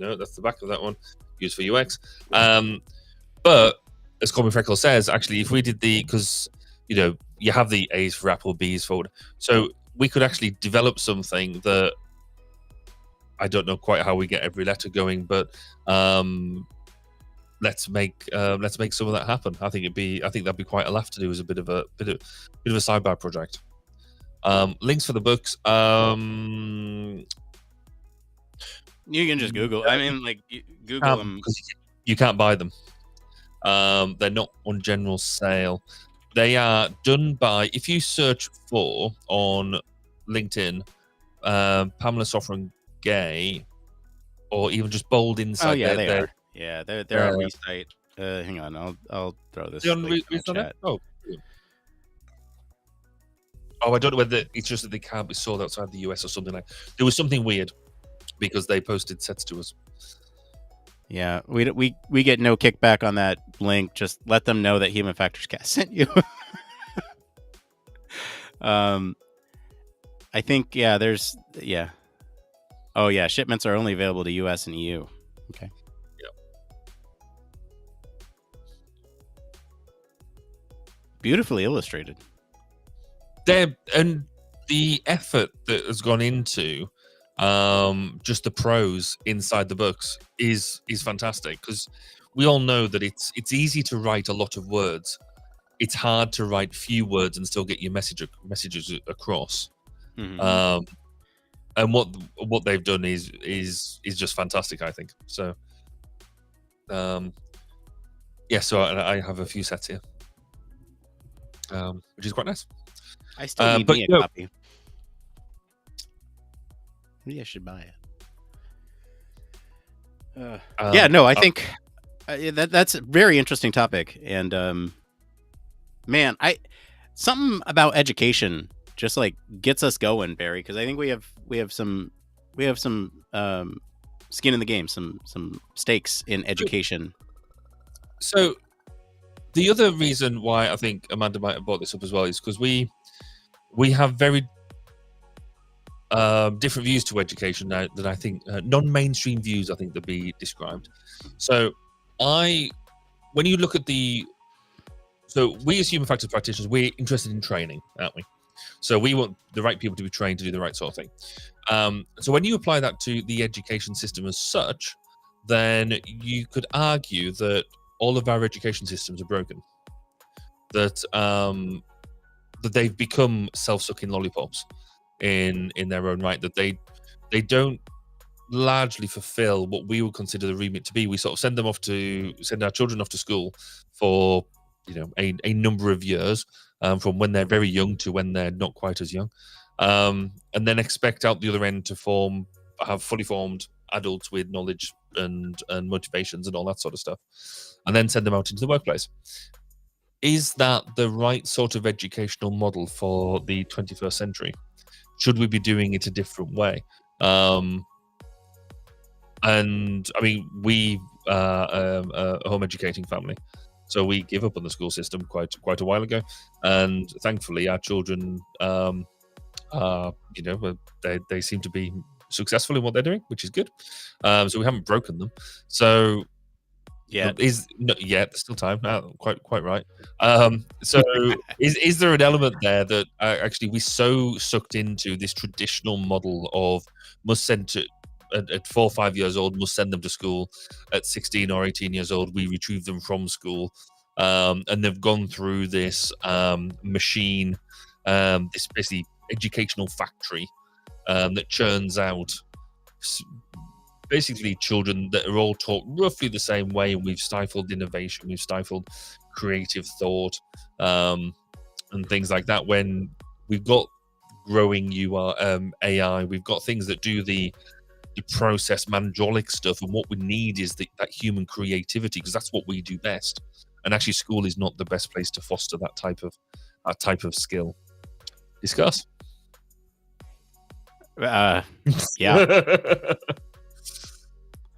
back of that one, used for UX. But as Corbin Freckles says, actually, if we did because you have the A's for Apple, B's for. So we could actually develop something that I don't know quite how we get every letter going, but let's make some of that happen. I think that'd be quite a laugh to do as a bit of a sidebar project. Links for the books. You can just Google. I mean, like Google them. You can't buy them. They're not on general sale. They are done by, if you search for on LinkedIn, Pamela Soffren Gay, or even just bold inside. Oh yeah, they are. Yeah, they're on Resite. Hang on, I'll throw this link in the chat. Oh, I don't know whether it's just that they can't be sold outside the US or something like. There was something weird because they posted sets to us. Yeah, we get no kickback on that link. Just let them know that Human Factors Cast sent you. I think there's. Oh yeah, shipments are only available to US and EU. Okay. Yeah. Beautifully illustrated. And the effort that has gone into just the prose inside the books is fantastic, because we all know that it's easy to write a lot of words. It's hard to write few words and still get your messages across. Mm-hmm. And what they've done is just fantastic, I think. So so I have a few sets here, which is quite nice. I still need me a copy. Maybe I should buy it. I think that's a very interesting topic, and man, something about education just like gets us going, Barry, because I think we have some skin in the game, some stakes in education. So the other reason why I think Amanda might have brought this up as well is because we have very different views to education now that I think non-mainstream views, I think, that be described. So when you look at we as human factors practitioners, we're interested in training, aren't we? So we want the right people to be trained to do the right sort of thing. So when you apply that to the education system as such, then you could argue that all of our education systems are broken. That they've become self-sucking lollipops in their own right. That they don't largely fulfill what we would consider the remit to be. We sort of send our children off to school for a number of years, from when they're very young to when they're not quite as young, and then expect out the other end to have fully formed adults with knowledge and motivations and all that sort of stuff, and then send them out into the workplace. Is that the right sort of educational model for the 21st century? Should we be doing it a different way? And I mean, we are a home educating family, so we gave up on the school system quite a while ago, and thankfully our children, they seem to be successful in what they're doing, which is good. So we haven't broken them. So there's still time. Quite right. So is there an element there that actually we so sucked into this traditional model of must send to at 4 or 5 years old, must send them to school. At 16 or 18 years old, we retrieve them from school, and they've gone through this machine, this basically educational factory that churns out basically children that are all taught roughly the same way, and we've stifled innovation, we've stifled creative thought, and things like that. When we've got growing AI, we've got things that do the process manjolic stuff, and what we need is that human creativity, because that's what we do best. And actually, school is not the best place to foster that type of skill. Discuss. Yeah.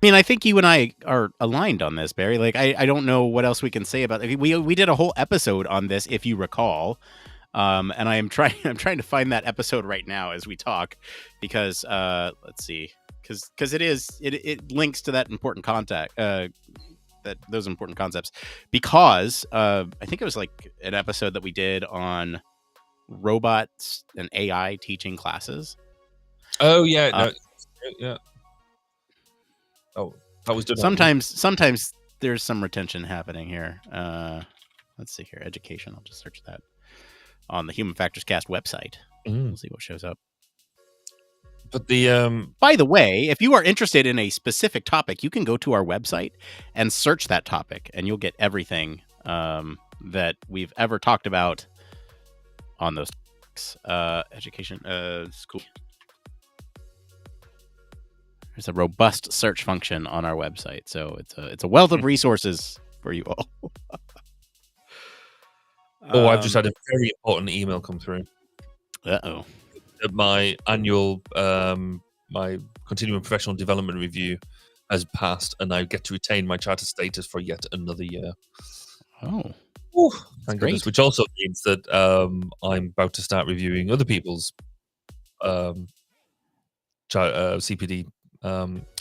I mean, I think you and I are aligned on this, Barry. Like, I don't know what else we can say about it. We did a whole episode on this, if you recall. And I'm trying to find that episode right now as we talk, because let's see, because it links to that important that those important concepts, because I think it was like an episode that we did on robots and AI teaching classes. Oh yeah, no, yeah. Oh, that was done. Sometimes there's some retention happening here. Let's see here, education. I'll just search that on the Human Factors Cast website. We'll see what shows up. But the by the way, if you are interested in a specific topic, you can go to our website and search that topic, and you'll get everything that we've ever talked about on those topics. Education, school. There's a robust search function on our website, so it's a wealth of resources for you all. I've just had a very important email come through. Uh-oh. My annual my continuing professional development review has passed, and I get to retain my charter status for yet another year. Oh, thank goodness! Which also means that I'm about to start reviewing other people's CPD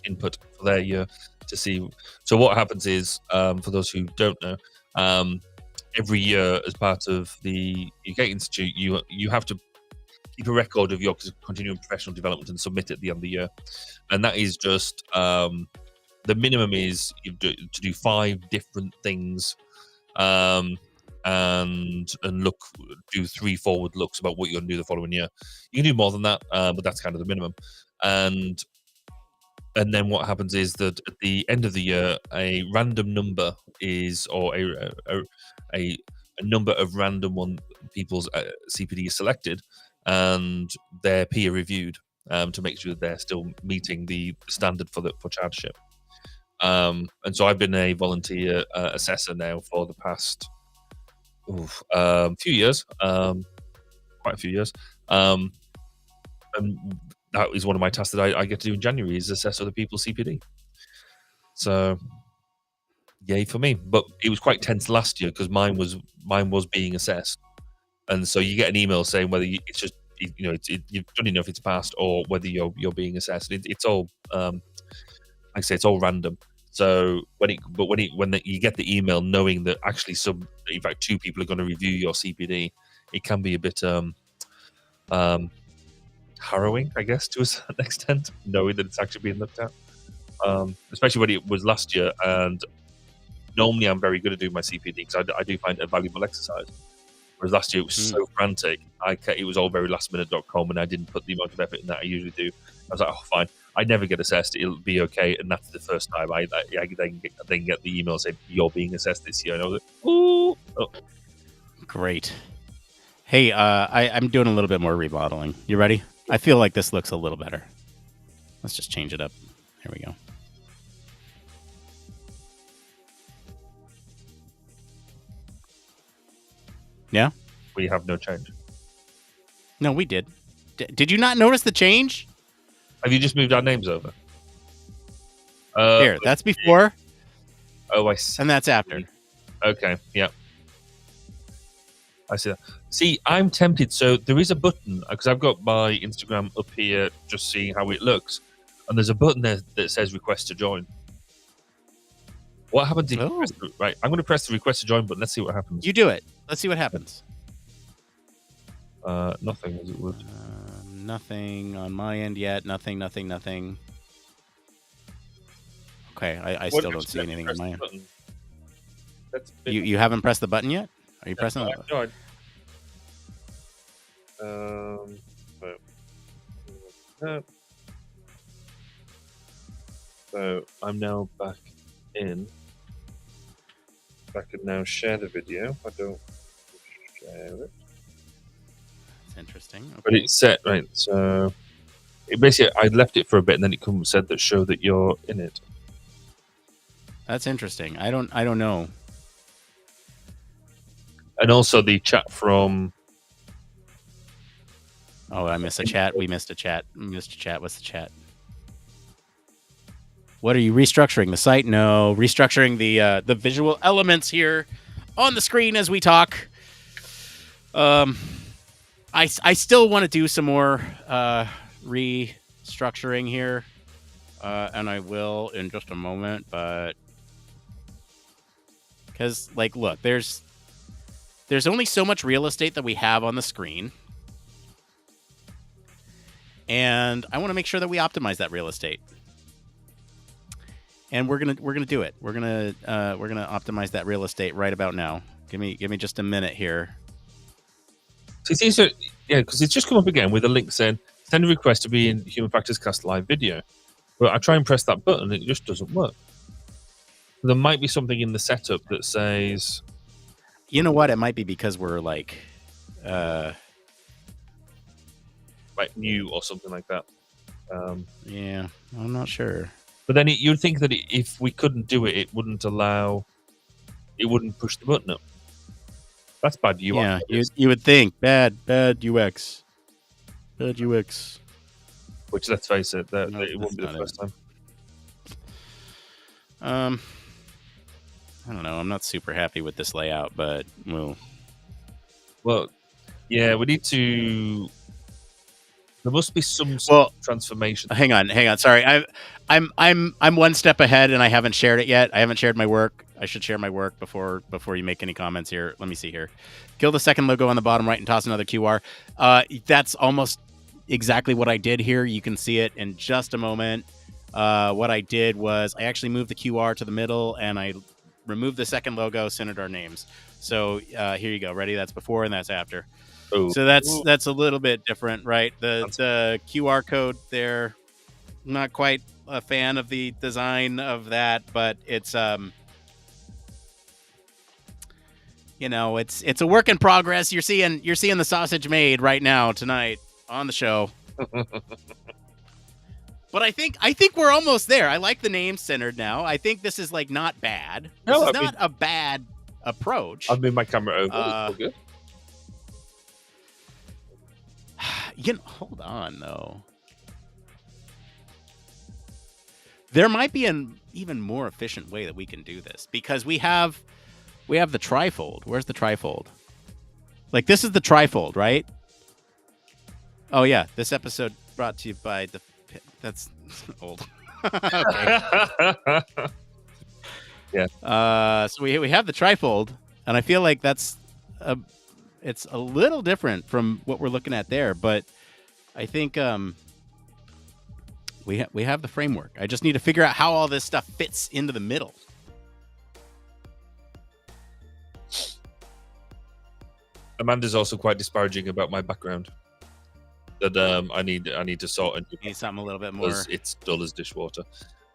input for their year to see. So what happens is, for those who don't know, every year as part of the UK Institute, you have to keep a record of your continuing professional development and submit it at the end of the year. And that is just the minimum is to do 5 different things, and do 3 forward looks about what you're going to do the following year. You can do more than that, but that's kind of the minimum. And then what happens is that at the end of the year, a random number is, or a number of random people's CPD is selected, and they're peer reviewed to make sure that they're still meeting the standard for chartership. And so I've been a volunteer assessor now for the past few years, quite a few years. And that is one of my tasks that I get to do in January, is assess other people's CPD. So yay for me. But it was quite tense last year because mine was being assessed. And so you get an email saying whether it's just, you've done enough, it's passed, or whether you're being assessed. It's all, like I say, it's all random. So when you get the email knowing that actually in fact 2 people are going to review your CPD, it can be a bit harrowing, I guess, to a certain extent, knowing that it's actually being looked at. Especially when it was last year, and normally I'm very good at doing my CPD because I do find it a valuable exercise. Whereas last year it was so frantic, it was all very lastminute.com, and I didn't put the amount of effort in that I usually do. I was like, oh, fine, I never get assessed, it'll be okay. And that's the first time I then get the email saying, you're being assessed this year. And I was like, ooh. Oh. Great. Hey, I'm doing a little bit more remodeling. You ready? I feel like this looks a little better. Let's just change it up. Here we go. Yeah? We have no change. No, we did. Did you not notice the change? Have you just moved our names over? Here, that's before. Oh, I see. And that's after. Okay, yeah. I see that. See, I'm tempted. So there is a button, because I've got my Instagram up here just seeing how it looks. And there's a button there that says request to join. What happens if you press right? I'm going to press the request to join button. Let's see what happens. You do it. Let's see what happens. Nothing, as it would. Nothing on my end yet. Nothing. Okay, I still don't see anything on my end. You haven't pressed the button yet? Are you pressing the button? So I'm now back in. I can now share the video. I don't share it. That's interesting. Okay. But it's set, right? So it basically, I left it for a bit, and then it said that show that you're in it. That's interesting. I don't know. And also the chat from. Oh, I missed a chat. We missed a chat. What's the chat? What are you restructuring the site? No, restructuring the visual elements here on the screen as we talk. I still want to do some more restructuring here, and I will in just a moment. But Because, like, look, there's only so much real estate that we have on the screen, and I want to make sure that we optimize that real estate. And we're gonna do it. We're gonna optimize that real estate right about now. Give me just a minute here. So yeah, because it's just come up again with a link saying send a request to be in Human Factors Cast live video. But I try and press that button, and it just doesn't work. There might be something in the setup that says, you know what? It might be because we're like new or something like that. Yeah, I'm not sure. But then you'd think that if we couldn't do it, it wouldn't push the button up. That's bad UI. Yeah, you would think bad UX, bad UX. Which, let's face it, it won't be the first time. I don't know. I'm not super happy with this layout, but well, yeah, we need to. There must be some transformation. Hang on. Sorry, I'm one step ahead, and I haven't shared it yet. I haven't shared my work. I should share my work before you make any comments here. Let me see here. Kill the second logo on the bottom right and toss another QR. That's almost exactly what I did here. You can see it in just a moment. What I did was I actually moved the QR to the middle, and I removed the second logo, centered our names. So here you go. Ready? That's before and that's after. Ooh. So that's a little bit different, right? The QR code there. I'm not quite a fan of the design of that, but it's it's a work in progress. You're seeing the sausage made right now tonight on the show. But I think we're almost there. I like the name centered now. I think this is like not bad. This is not a bad approach. I've moved my camera over. It's good. Hold on though. There might be an even more efficient way that we can do this, because we have the trifold. Where's the trifold? Like, this is the trifold, right? Oh yeah, this episode brought to you by the. That's old. Okay. Yeah. So we have the trifold, and I feel like it's a little different from what we're looking at there, but I think we have the framework. I just need to figure out how all this stuff fits into the middle. Amanda's also quite disparaging about my background. That I need to sort. You need something a little bit more. It's dull as dishwater.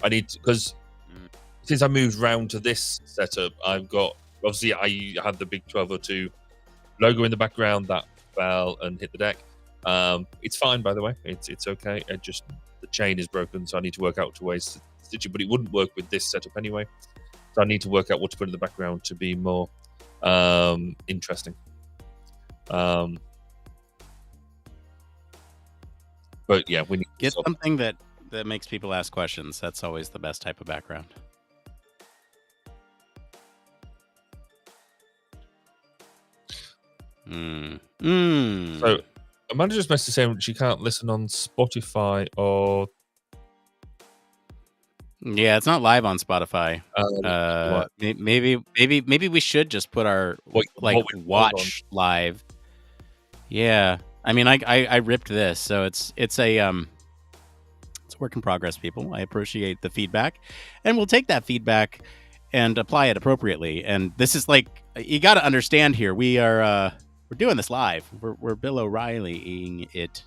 I need because since I moved round to this setup, I've got, obviously I had the big 1202 logo in the background that fell and hit the deck. It's fine, by the way. It's okay. The chain is broken, so I need to work out ways to stitch it. But it wouldn't work with this setup anyway. So I need to work out what to put in the background to be more interesting. But yeah, we need to get something that makes people ask questions. That's always the best type of background. So Amanda just messaged saying she can't listen on Spotify or. Yeah, it's not live on Spotify. Maybe we should just put our watch live. Yeah, I mean, I ripped this, so it's a work in progress, people. I appreciate the feedback, and we'll take that feedback and apply it appropriately. And this is like, you got to understand here. We're doing this live. We're Bill O'Reillying it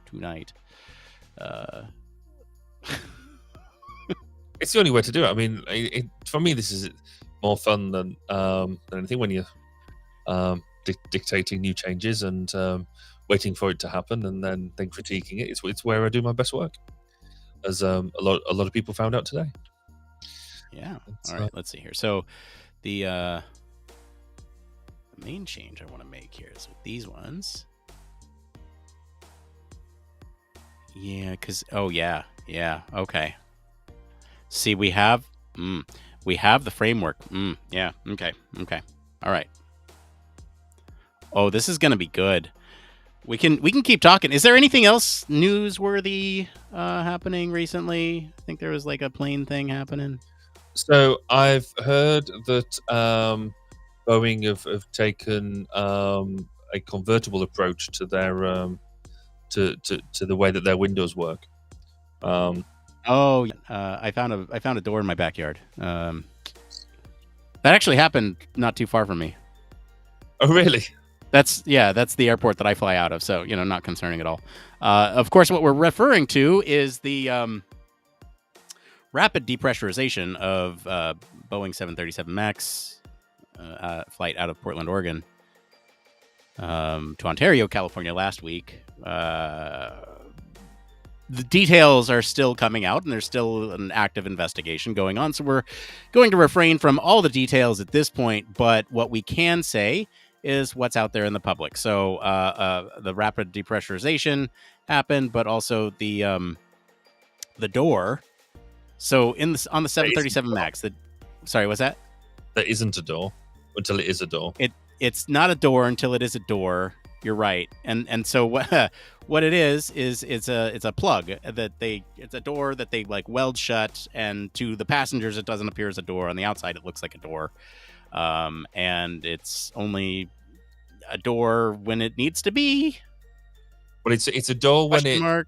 tonight. It's the only way to do it. I mean, for me, this is more fun than anything when you're dictating new changes and waiting for it to happen and then critiquing it. It's where I do my best work, as a lot of people found out today. Yeah. All right. Let's see here. So the main change I want to make here is with these ones. Yeah. Because okay. See, we have the framework. Yeah. Okay. All right. Oh, this is gonna be good. We can keep talking. Is there anything else newsworthy happening recently? I think there was like a plane thing happening. So I've heard that Boeing have taken a convertible approach to their to the way that their windows work. Oh, I found a door in my backyard. That actually happened not too far from me. Oh, really? That's the airport that I fly out of. So not concerning at all. Of course, what we're referring to is the rapid depressurization of Boeing 737 Max flight out of Portland, Oregon, to Ontario, California last week. The details are still coming out, and there's still an active investigation going on. So we're going to refrain from all the details at this point. But what we can say is what's out there in the public. So the rapid depressurization happened, but also the door. So on the 737 Max, sorry, what's that? There isn't a door until it is a door. It's not a door until it is a door. You're right, and so what it is it's a plug it's a door that they like weld shut, and to the passengers it doesn't appear as a door. On the outside it looks like a door, and it's only a door when it needs to be. But it's a door when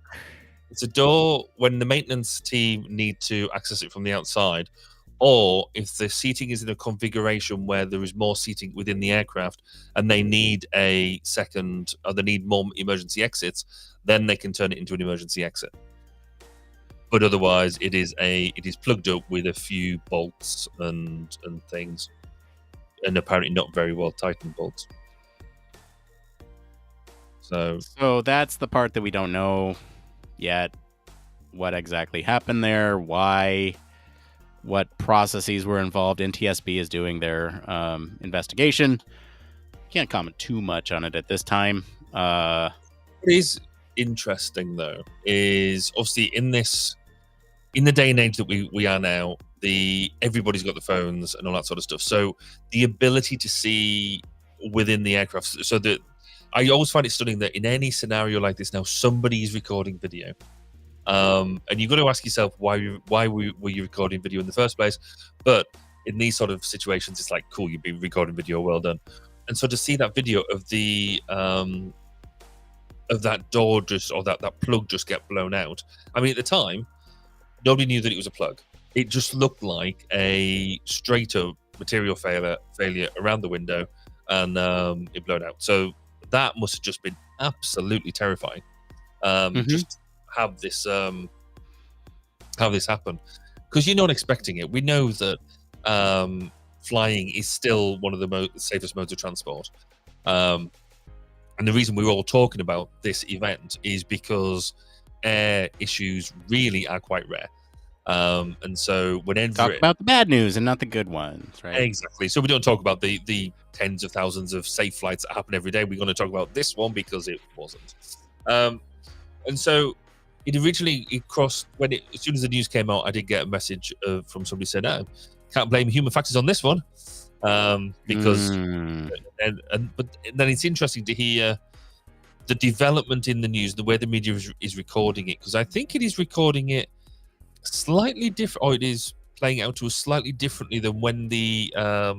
it's a door when the maintenance team need to access it from the outside, or if the seating is in a configuration where there is more seating within the aircraft and they need a second, or they need more emergency exits, then they can turn it into an emergency exit. But otherwise, it is plugged up with a few bolts and things, and apparently not very well tightened bolts. So that's the part that we don't know yet. What exactly happened there? Why? What processes were involved? NTSB is doing their investigation. Can't comment too much on it at this time. What is interesting, though, is obviously in the day and age that we are now, everybody's got the phones and all that sort of stuff. So the ability to see within the aircraft. So that I always find it stunning that in any scenario like this now, somebody is recording video. And you've got to ask yourself why were you recording video in the first place? But in these sort of situations, it's like, cool, you've been recording video, well done. And so to see that video of that door that plug just get blown out. I mean, at the time, nobody knew that it was a plug. It just looked like a straight up material failure around the window, and it blown out. So that must have just been absolutely terrifying. Just have this happen, because you're not expecting it. We know that flying is still one of the safest modes of transport, and the reason we're all talking about this event is because air issues really are quite rare, and so whenever talk about the bad news and not the good ones, right? Exactly. So we don't talk about the tens of thousands of safe flights that happen every day. We're going to talk about this one because it wasn't, and so it crossed as soon as the news came out. I did get a message from somebody saying, "No, can't blame human factors on this one," because but then it's interesting to hear the development in the news, the way the media is recording it, because I think it is recording it slightly different, or it is playing out to us slightly differently than when there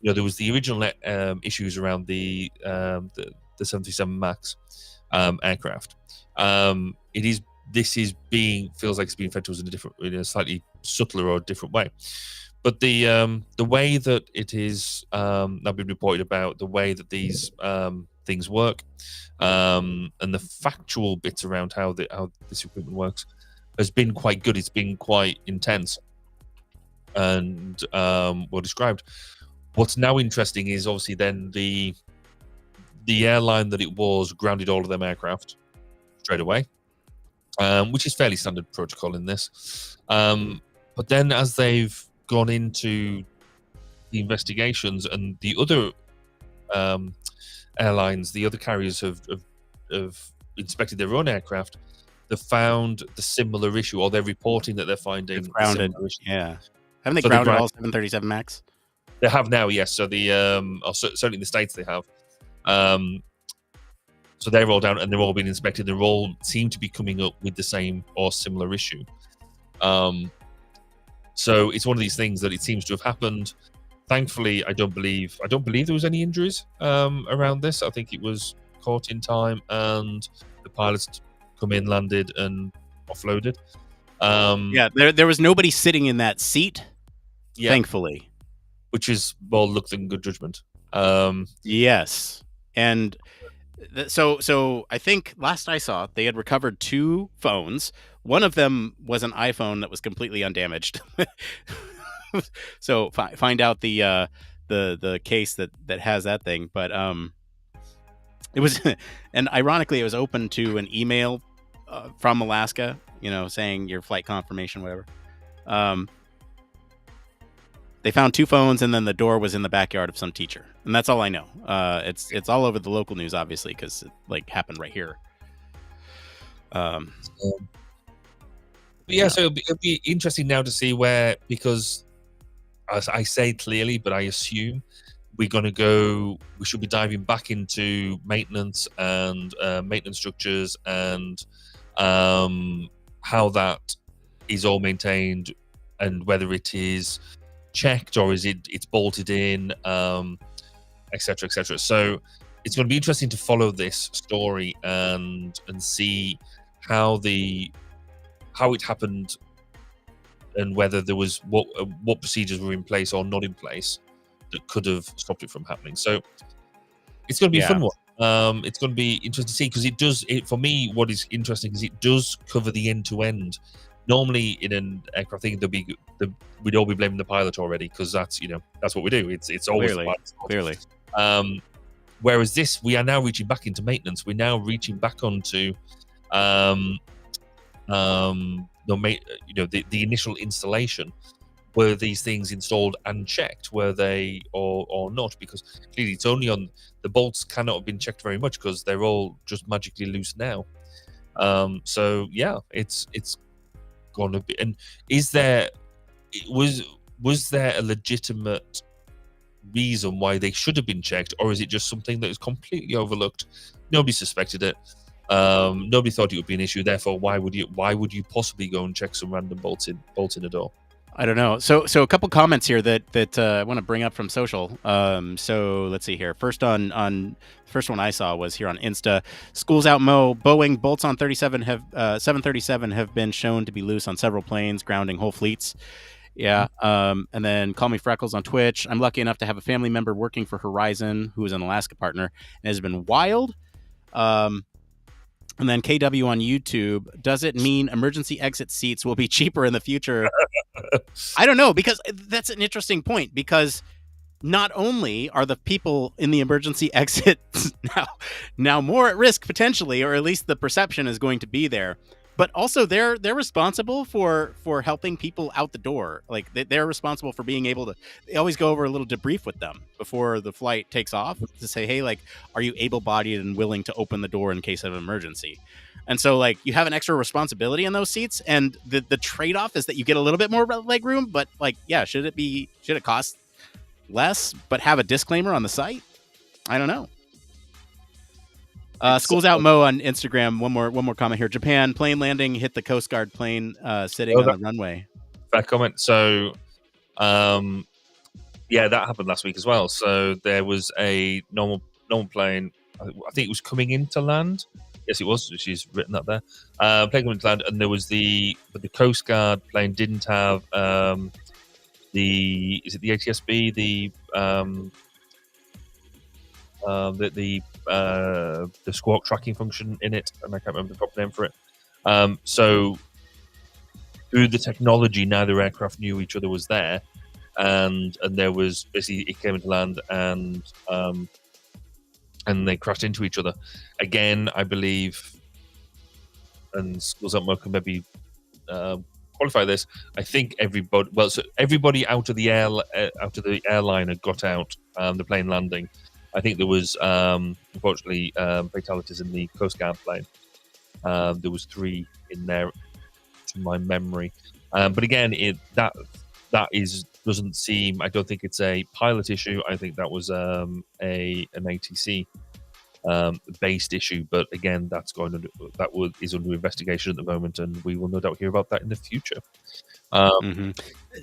was the original issues around the 737 Max aircraft. Feels like it's being fed to us in a slightly subtler or different way. But the way that it is now been reported about, the way that these things work, and the factual bits around how this equipment works has been quite good. It's been quite intense and well described. What's now interesting is obviously then the airline that it was grounded all of them aircraft straight away. Which is fairly standard protocol in this. But then as they've gone into the investigations, and the other airlines, the other carriers have inspected their own aircraft, they've found the similar issue, or they're reporting that they're finding grounded. Yeah. Haven't they grounded all 737 Max? They have now, yes. So certainly in the States they have. So they're all down and they're all being inspected. They all seem to be coming up with the same or similar issue. So So it's one of these things that it seems to have happened. Thankfully, I don't believe there was any injuries around this. I think it was caught in time, and the pilots come in, landed, and offloaded. There was nobody sitting in that seat, thankfully, which is more luck than good judgment. Yes, and so I think last I saw, they had recovered 2 phones. One of them was an iPhone that was completely undamaged. So find out the case that has that thing, but it was, and ironically, it was open to an email from Alaska, saying your flight confirmation, whatever. They found 2 phones, and then the door was in the backyard of some teacher, and that's all I know. It's all over the local news, obviously, because it happened right here. So it'll be interesting now to see where, because as I say clearly, but I assume we should be diving back into maintenance and maintenance structures and how that is all maintained, and whether it is checked or is it's bolted in, etc., etc. So it's going to be interesting to follow this story and see how it happened, and whether there was what procedures were in place or not in place that could have stopped it from happening. So it's going to be a fun one. It's going to be interesting to see, because for me, what is interesting is it does cover the end to end. Normally in an aircraft thing, we'd all be blaming the pilot already, because that's what we do. It's always clearly. Whereas this, we are now reaching back into maintenance. We're now reaching back onto the initial installation. Were these things installed and checked? Were they or not? Because clearly it's only on the bolts cannot have been checked very much, because they're all just magically loose now. So yeah, it's going to be. And was there a legitimate reason why they should have been checked, or is it just something that is completely overlooked? Nobody suspected it. Nobody thought it would be an issue. Therefore, why would you possibly go and check some random bolt in a door? I don't know. So a couple comments here that I want to bring up from social. So let's see here. First one I saw was here on Insta. Schools out Mo. Boeing bolts on 737 have been shown to be loose on several planes, grounding whole fleets. Yeah. And then Call Me Freckles on Twitch. I'm lucky enough to have a family member working for Horizon who is an Alaska partner and has been wild. And then KW on YouTube, does it mean emergency exit seats will be cheaper in the future? I don't know, because that's an interesting point, because not only are the people in the emergency exits now more at risk potentially, or at least the perception is going to be there, but also they're responsible for helping people out the door. Like they're responsible for being able to, they always go over a little debrief with them before the flight takes off to say, hey, like, are you able-bodied and willing to open the door in case of an emergency? And so, like, you have an extra responsibility in those seats, and the trade-off is that you get a little bit more leg room, but, like, yeah, should it cost less but have a disclaimer on the site? I don't know. Schools out Mo on Instagram. One more comment here. Japan plane landing hit the Coast Guard plane sitting on the runway. Fair comment. So, yeah, that happened last week as well. So there was a normal plane. I think it was coming into land. Yes, it was. She's written that there. Plane coming into land, and there was the Coast Guard plane didn't have is it the ATSB, the squawk tracking function in it, and I can't remember the proper name for it. So through the technology, neither aircraft knew each other was there, and there was basically it came into land and they crashed into each other. Again, I believe, and Schools Up Mo can maybe qualify this. I think everybody out of the airliner got out. The plane landing. I think there was unfortunately fatalities in the Coast Guard plane. There was 3 in there, to my memory. But again, doesn't seem. I don't think it's a pilot issue. I think that was an ATC based issue. But again, is under investigation at the moment, and we will no doubt hear about that in the future.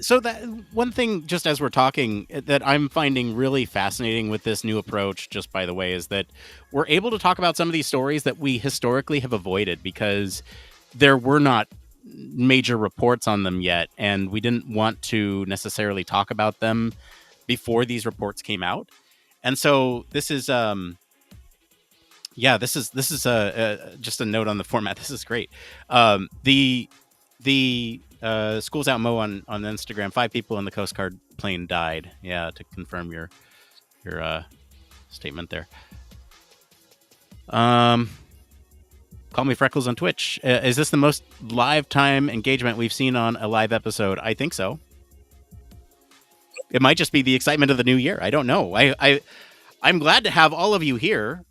So that one thing, just as we're talking, that I'm finding really fascinating with this new approach, just by the way, is that we're able to talk about some of these stories that we historically have avoided because there were not major reports on them yet, and we didn't want to necessarily talk about them before these reports came out. And so this is this is just a note on the format. This is great. The Schools Out Mo on Instagram, 5 people in the Coast Guard plane died. Yeah, to confirm your statement there. Call me Freckles on Twitch. Is this the most live time engagement we've seen on a live episode? I think so. It might just be the excitement of the new year. I don't know. I'm glad to have all of you here.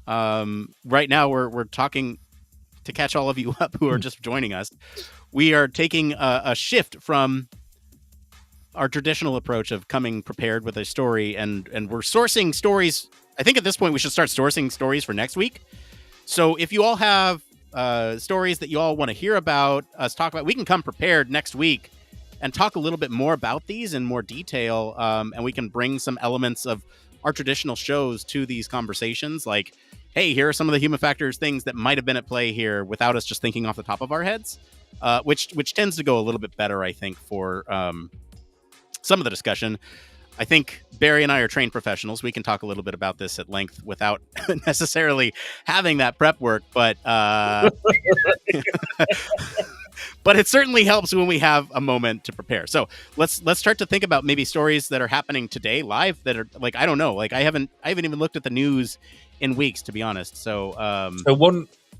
Right now we're talking to catch all of you up who are just joining us. We are taking a shift from our traditional approach of coming prepared with a story, and we're sourcing stories. I think at this point we should start sourcing stories for next week. So if you all have stories that you all want to hear about us talk about, we can come prepared next week and talk a little bit more about these in more detail, and we can bring some elements of our traditional shows to these conversations, like, hey, here are some of the human factors things that might have been at play here without us just thinking off the top of our heads, which tends to go a little bit better, I think, for some of the discussion. I think Barry and I are trained professionals. We can talk a little bit about this at length without necessarily having that prep work, but but it certainly helps when we have a moment to prepare. So let's start to think about maybe stories that are happening today live that are, like, I don't know, like I haven't even looked at the news in weeks, to be honest. So so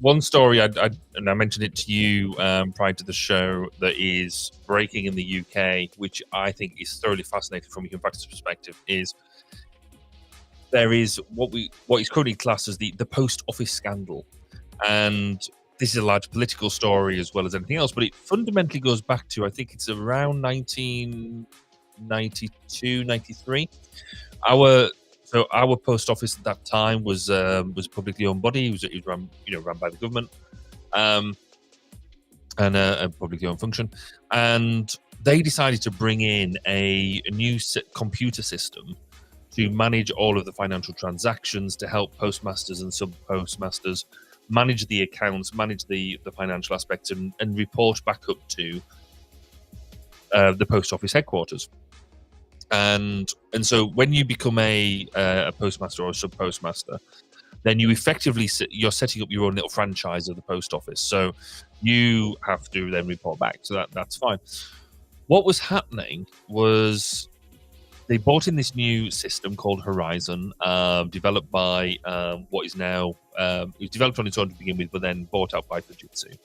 one story I mentioned it to you prior to the show that is breaking in the UK, which I think is thoroughly fascinating from a human factors perspective, is there is what is currently classed as the post office scandal, and this is a large political story as well as anything else, but it fundamentally goes back to, I think it's around 1992, 93. Our post office at that time was a publicly owned body. It was run by the government, and a publicly owned function. And they decided to bring in a new computer system to manage all of the financial transactions, to help postmasters and sub postmasters manage the accounts, manage the financial aspects, and report back up to the post office headquarters. And so when you become a postmaster or a sub postmaster, then you effectively you're setting up your own little franchise of the post office. So you have to then report back. So that's fine. What was happening was they bought in this new system called Horizon, developed by what is now it was developed on its own to begin with, but then bought out by Fujitsu.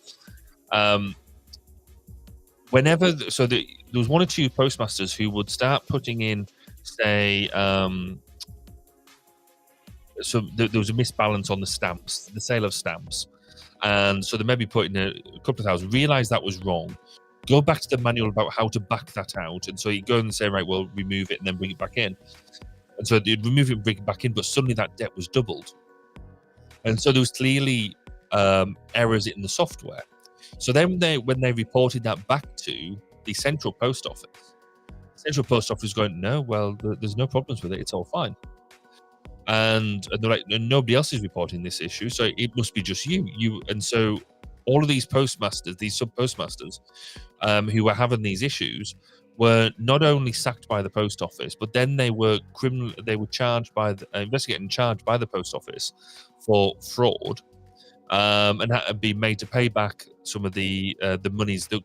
There was one or two postmasters who would start putting in, say, so there was a misbalance on the stamps, the sale of stamps, and so they maybe put in a couple of thousand, realize that was wrong, go back to the manual about how to back that out, and so you go and say, right, well, remove it and then bring it back in, and so they'd remove it and bring it back in, but suddenly that debt was doubled, and so there was clearly errors in the software. So then when they reported that back to the central post office was going, no, well, there's no problems with it, it's all fine. And they're like, nobody else is reporting this issue, so it must be just you. And so all of these postmasters, these sub postmasters, who were having these issues, were not only sacked by the post office, but then they were charged by investigated and charged by the post office for fraud, and had been made to pay back some of the monies that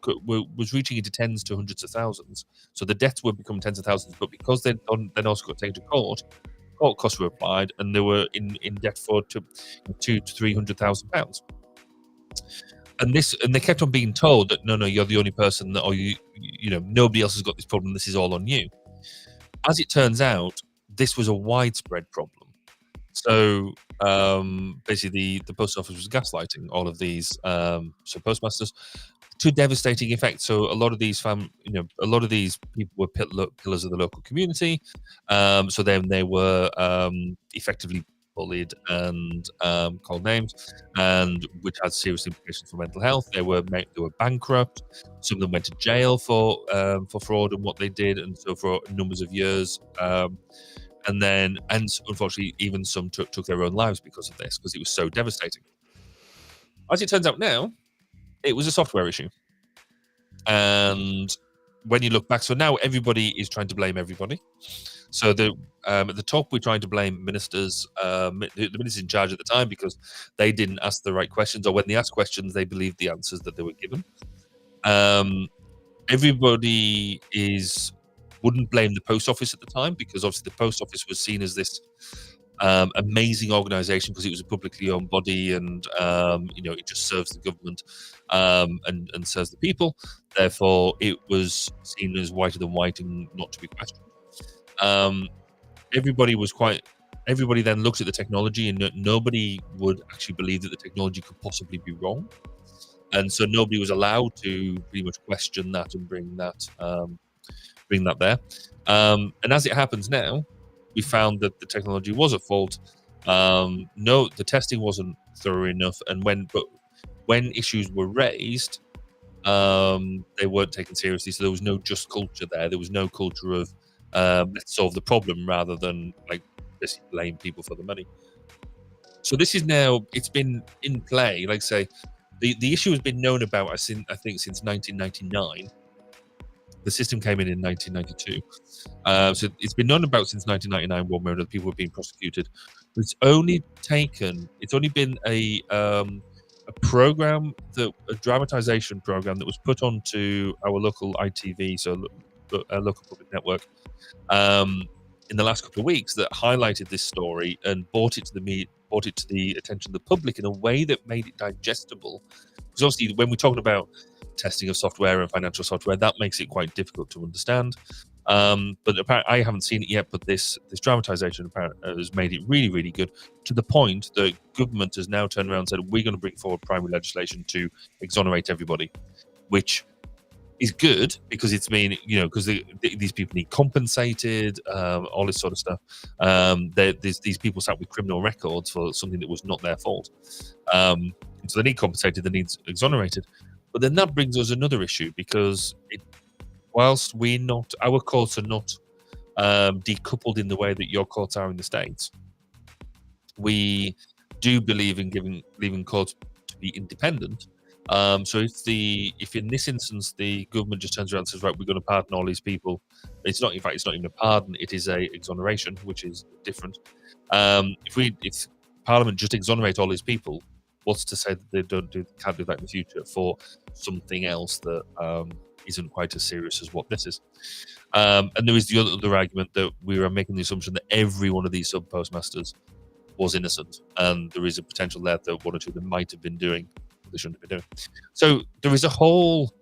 was reaching into tens to hundreds of thousands. So the debts would become tens of thousands, but because then also got taken to court costs were applied, and they were in debt for £200,000 to £300,000. And they kept on being told that no, you're the only person that, or you nobody else has got this problem. This is all on you. As it turns out, this was a widespread problem. So basically, the post office was gaslighting all of these postmasters to devastating effect. So a lot of these people were pillars of the local community. So then they were effectively bullied and called names, and which had serious implications for mental health. They were bankrupt. Some of them went to jail for fraud and what they did, and so for numbers of years. And unfortunately, even some took their own lives because of this, because it was so devastating. As it turns out now, it was a software issue. And when you look back, so now everybody is trying to blame everybody. So at the top, we're trying to blame ministers, the ministers in charge at the time, because they didn't ask the right questions, or when they asked questions, they believed the answers that they were given. Everybody wouldn't blame the post office at the time, because obviously the post office was seen as this amazing organization because it was a publicly owned body, and it just serves the government and serves the people. Therefore, it was seen as whiter than white and not to be questioned. Everybody then looked at the technology, and nobody would actually believe that the technology could possibly be wrong, and so nobody was allowed to pretty much question that and bring that there. And as it happens now, we found that the technology was at fault. No, the testing wasn't thorough enough, and when issues were raised, they weren't taken seriously. So there was no just culture there. There was no culture of let's solve the problem rather than just blame people for the money. So this is now, it's been in play. Like I say, the issue has been known about, I think, since 1999. The system came in 1992. So it's been known about since 1999, one way or another. People were being prosecuted. But it's only been a program, a dramatization program that was put onto our local ITV, so a local public network, in the last couple of weeks, that highlighted this story and brought it to the attention of the public in a way that made it digestible. Because obviously, when we're talking about testing of software and financial software, that makes it quite difficult to understand. But apparently, I haven't seen it yet, but this dramatization apparently has made it really, really good, to the point that government has now turned around and said, we're going to bring forward primary legislation to exonerate everybody, which is good, because it's been, because these people need compensated, all this sort of stuff. There's these people sat with criminal records for something that was not their fault. So they need compensated, they need exonerated. But then that brings us another issue, because whilst our courts are not decoupled in the way that your courts are in the States, we do believe in leaving courts to be independent. So if in this instance the government just turns around and says, right, we're going to pardon all these people, it's not even a pardon, it is a exoneration, which is different. If Parliament just exonerate all these people, what's to say that they can't do that in the future for something else that isn't quite as serious as what this is? And there is the other argument that we are making the assumption that every one of these sub postmasters was innocent, and there is a potential there that one or two of them might have been doing what they shouldn't have been doing. So there is a whole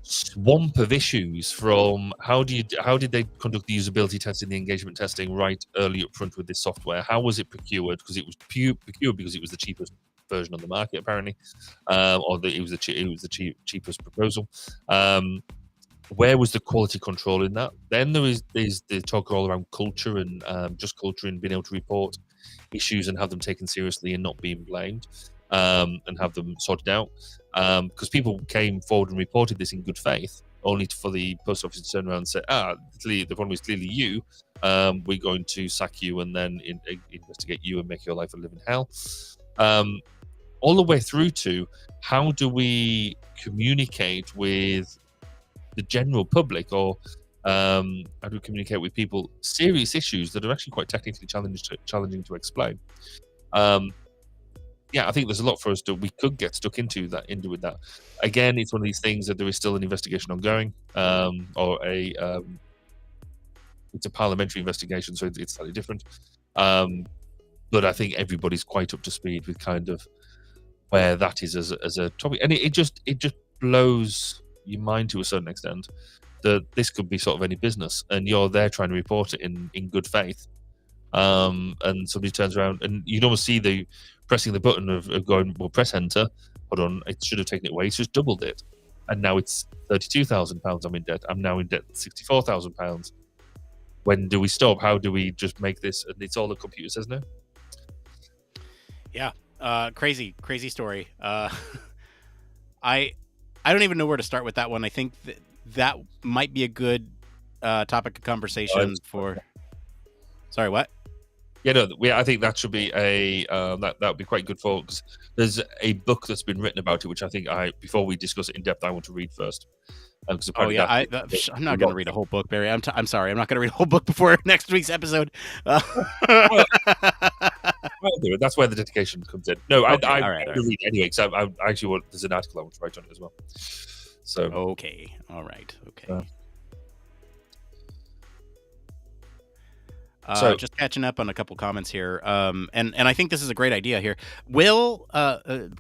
swamp of issues, from how did they conduct the usability testing, the engagement testing right early up front with this software? How was it procured? Because it was procured because it was the cheapest version on the market, apparently, it was the cheapest proposal. Where was the quality control in that? Then there's the talk all around culture and just culture and being able to report issues and have them taken seriously and not being blamed, and have them sorted out. Because people came forward and reported this in good faith, only for the post office to turn around and say, the problem is clearly you. We're going to sack you and then investigate you and make your life a living hell. All the way through to, how do we communicate with the general public, or how do we communicate with people serious issues that are actually quite technically challenging to explain? I think there's a lot for us we could get stuck into with that. Again, it's one of these things that there is still an investigation ongoing, or it's a parliamentary investigation, so it's slightly different. But I think everybody's quite up to speed with kind of where that is as a topic, and it just blows your mind to a certain extent that this could be sort of any business, and you're there trying to report it in good faith, and somebody turns around and you'd almost see the pressing the button of going, well, press enter, hold on, it should have taken it away, it's just doubled it, and now it's £32,000 I'm in debt, I'm now in debt £64,000. when do we stop? How do we just make this? And it's all the computer says no. Yeah. Crazy story. I don't even know where to start with that one. I think that might be a good topic of conversation for. Sorry, what? Yeah, no, I think that should be a that would be quite good for, because there's a book that's been written about it, which I think before we discuss it in depth, I want to read first. Oh yeah, I'm not going to read a whole book, Barry. I'm sorry, I'm not going to read a whole book before next week's episode. I'll do it. That's where the dedication comes in. No, okay, I read anyway, because I actually there's an article I want to write on it as well. So okay, all right, okay. So just catching up on a couple comments here, and I think this is a great idea here. Will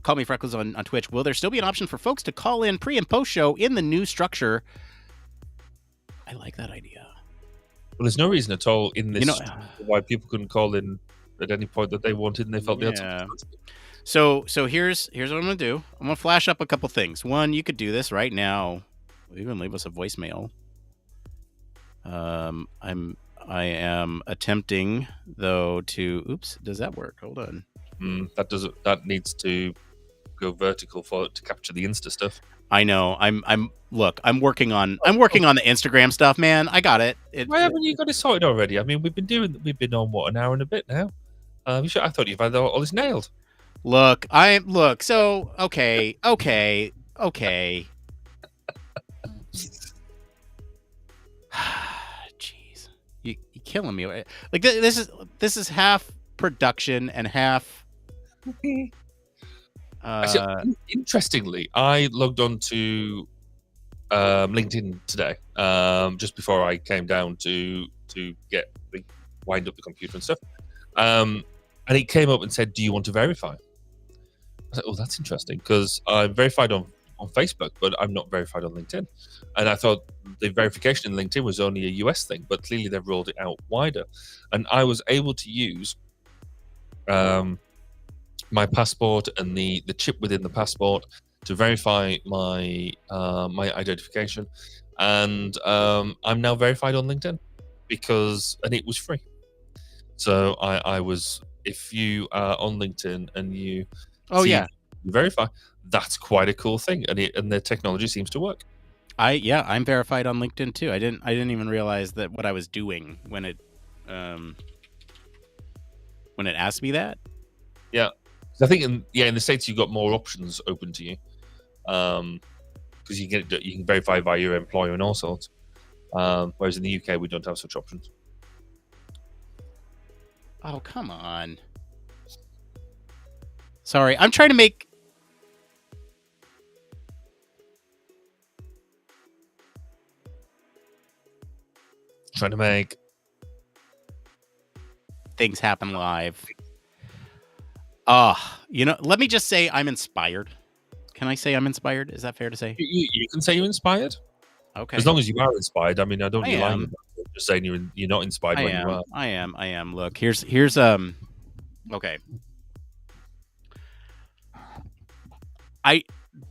call me Freckles on Twitch. Will there still be an option for folks to call in pre and post show in the new structure? I like that idea. Well, there's no reason at all in this why people couldn't call in at any point that they wanted and they felt they had something to do. So here's what I'm gonna do. I'm gonna flash up a couple things. One, you could do this right now. Even leave us a voicemail. I am attempting though to. Oops, does that work? Hold on. That needs to go vertical to capture the Insta stuff. I know. I'm working on the Instagram stuff, man. I got it. Why haven't you got it sorted already? I mean, we've been on what, an hour and a bit now. I thought you've had all this nailed. So okay. Jeez, you killing me. Like this is half production and half. Interestingly, I logged on to LinkedIn today, just before I came down to wind up the computer and stuff, and it came up and said, "Do you want to verify?" I was like, "Oh, that's interesting," because I'm verified on Facebook, but I'm not verified on LinkedIn. And I thought the verification in LinkedIn was only a US thing, but clearly they've rolled it out wider. And I was able to use my passport and the chip within the passport to verify my my identification, and I'm now verified on LinkedIn and it was free. So I was, if you are on LinkedIn and you verify, that's quite a cool thing, and the technology seems to work. I'm verified on LinkedIn too. I didn't even realize that what I was doing when it asked me that. Yeah. I think in the States you've got more options open to you, because you can verify via your employer and all sorts, whereas in the UK we don't have such options. Oh, come on. Sorry, I'm trying to make things happen live. Let me just say I'm inspired. Can I say I'm inspired? Is that fair to say? You can say you're inspired. Okay. As long as you are inspired. I mean, I don't want you lying about it. Just saying you're not inspired when you are. I am. Look, here's okay.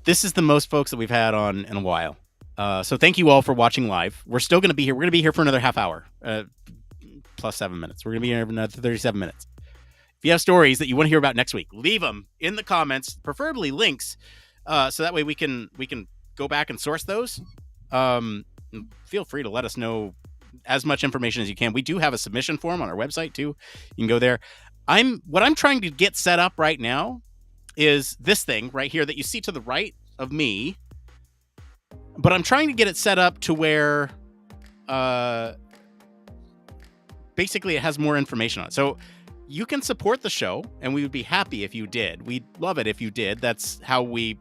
This is the most folks that we've had on in a while. So thank you all for watching live. We're still going to be here. We're going to be here for another half hour, plus 7 minutes. We're going to be here for another 37 minutes. If you have stories that you want to hear about next week, leave them in the comments, preferably links, so that way we can go back and source those. Feel free to let us know as much information as you can. We do have a submission form on our website too. You can go there. What I'm trying to get set up right now is this thing right here that you see to the right of me, but I'm trying to get it set up to where basically it has more information on it. So you can support the show, and we would be happy if you did. We'd love it if you did. That's how we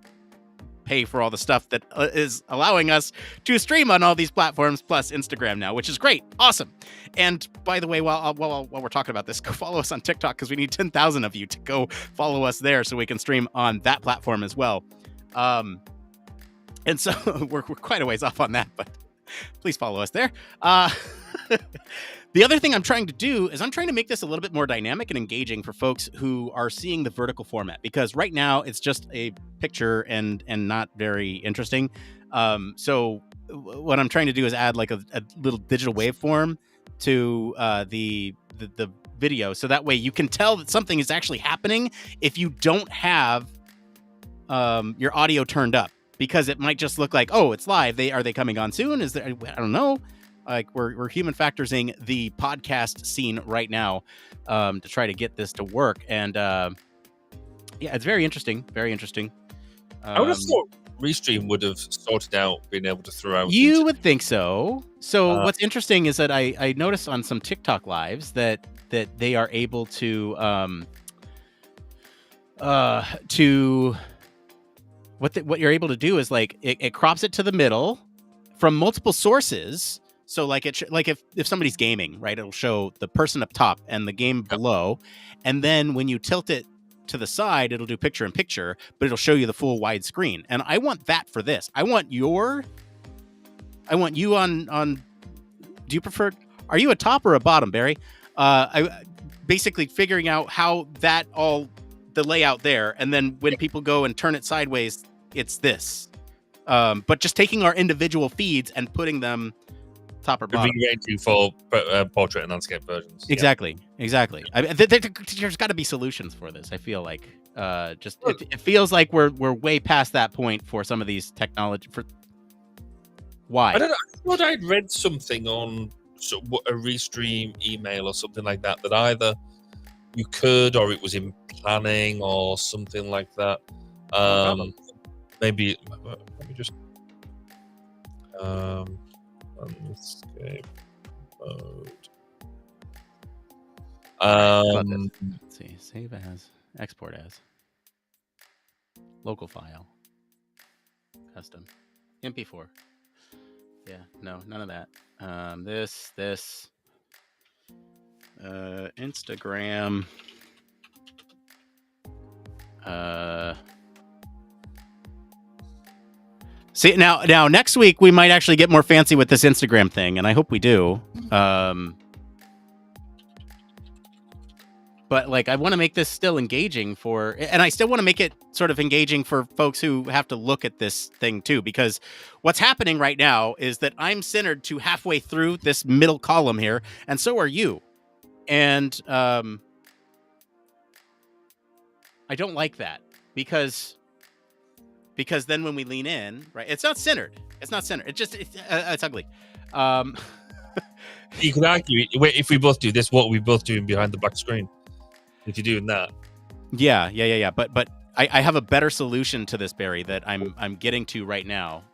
pay for all the stuff that is allowing us to stream on all these platforms, plus Instagram now, which is great. Awesome. And by the way, while we're talking about this, go follow us on TikTok, because we need 10,000 of you to go follow us there so we can stream on that platform as well. And so we're quite a ways off on that, but please follow us there. The other thing I'm trying to do is I'm trying to make this a little bit more dynamic and engaging for folks who are seeing the vertical format, because right now it's just a picture and not very interesting. So what I'm trying to do is add like a little digital waveform to the video, so that way you can tell that something is actually happening if you don't have your audio turned up, because it might just look like, oh, it's live. Are they coming on soon? Is there? I don't know. Like we're human factoring the podcast scene right now to try to get this to work, and yeah, it's very interesting. Very interesting. I would have thought Restream would have sorted out being able to throw out. You would think so. So what's interesting is that I noticed on some TikTok lives that they are able to what you're able to do is like it crops it to the middle from multiple sources. So like if somebody's gaming, right, it'll show the person up top and the game below, and then when you tilt it to the side, it'll do picture in picture, but it'll show you the full wide screen. And I want that for this. I want you on. Do you prefer? Are you a top or a bottom, Barry? I basically figuring out how that the layout there, and then when people go and turn it sideways, it's this. But just taking our individual feeds and putting them top or bottom. For portrait and landscape versions. Exactly. I mean, there's got to be solutions for this. I feel like it feels like we're way past that point for some of these technology. Why? I don't know. I thought I'd read something on a Restream email or something like that either you could, or it was in planning or something like that. Maybe let me just landscape mode. Let's see. Save as, export as, local file, custom, MP4. Yeah, no, none of that. This, Instagram. See, now next week we might actually get more fancy with this Instagram thing, and I hope we do. But like, I want to make this still engaging and I still want to make it sort of engaging for folks who have to look at this thing too, because what's happening right now is that I'm centered to halfway through this middle column here, and so are you. And I don't like that because then when we lean in, right, it's not centered. It's ugly. You could argue if we both do this, what are we both doing behind the black screen? If you're doing that, yeah. But I have a better solution to this, Barry, that I'm getting to right now.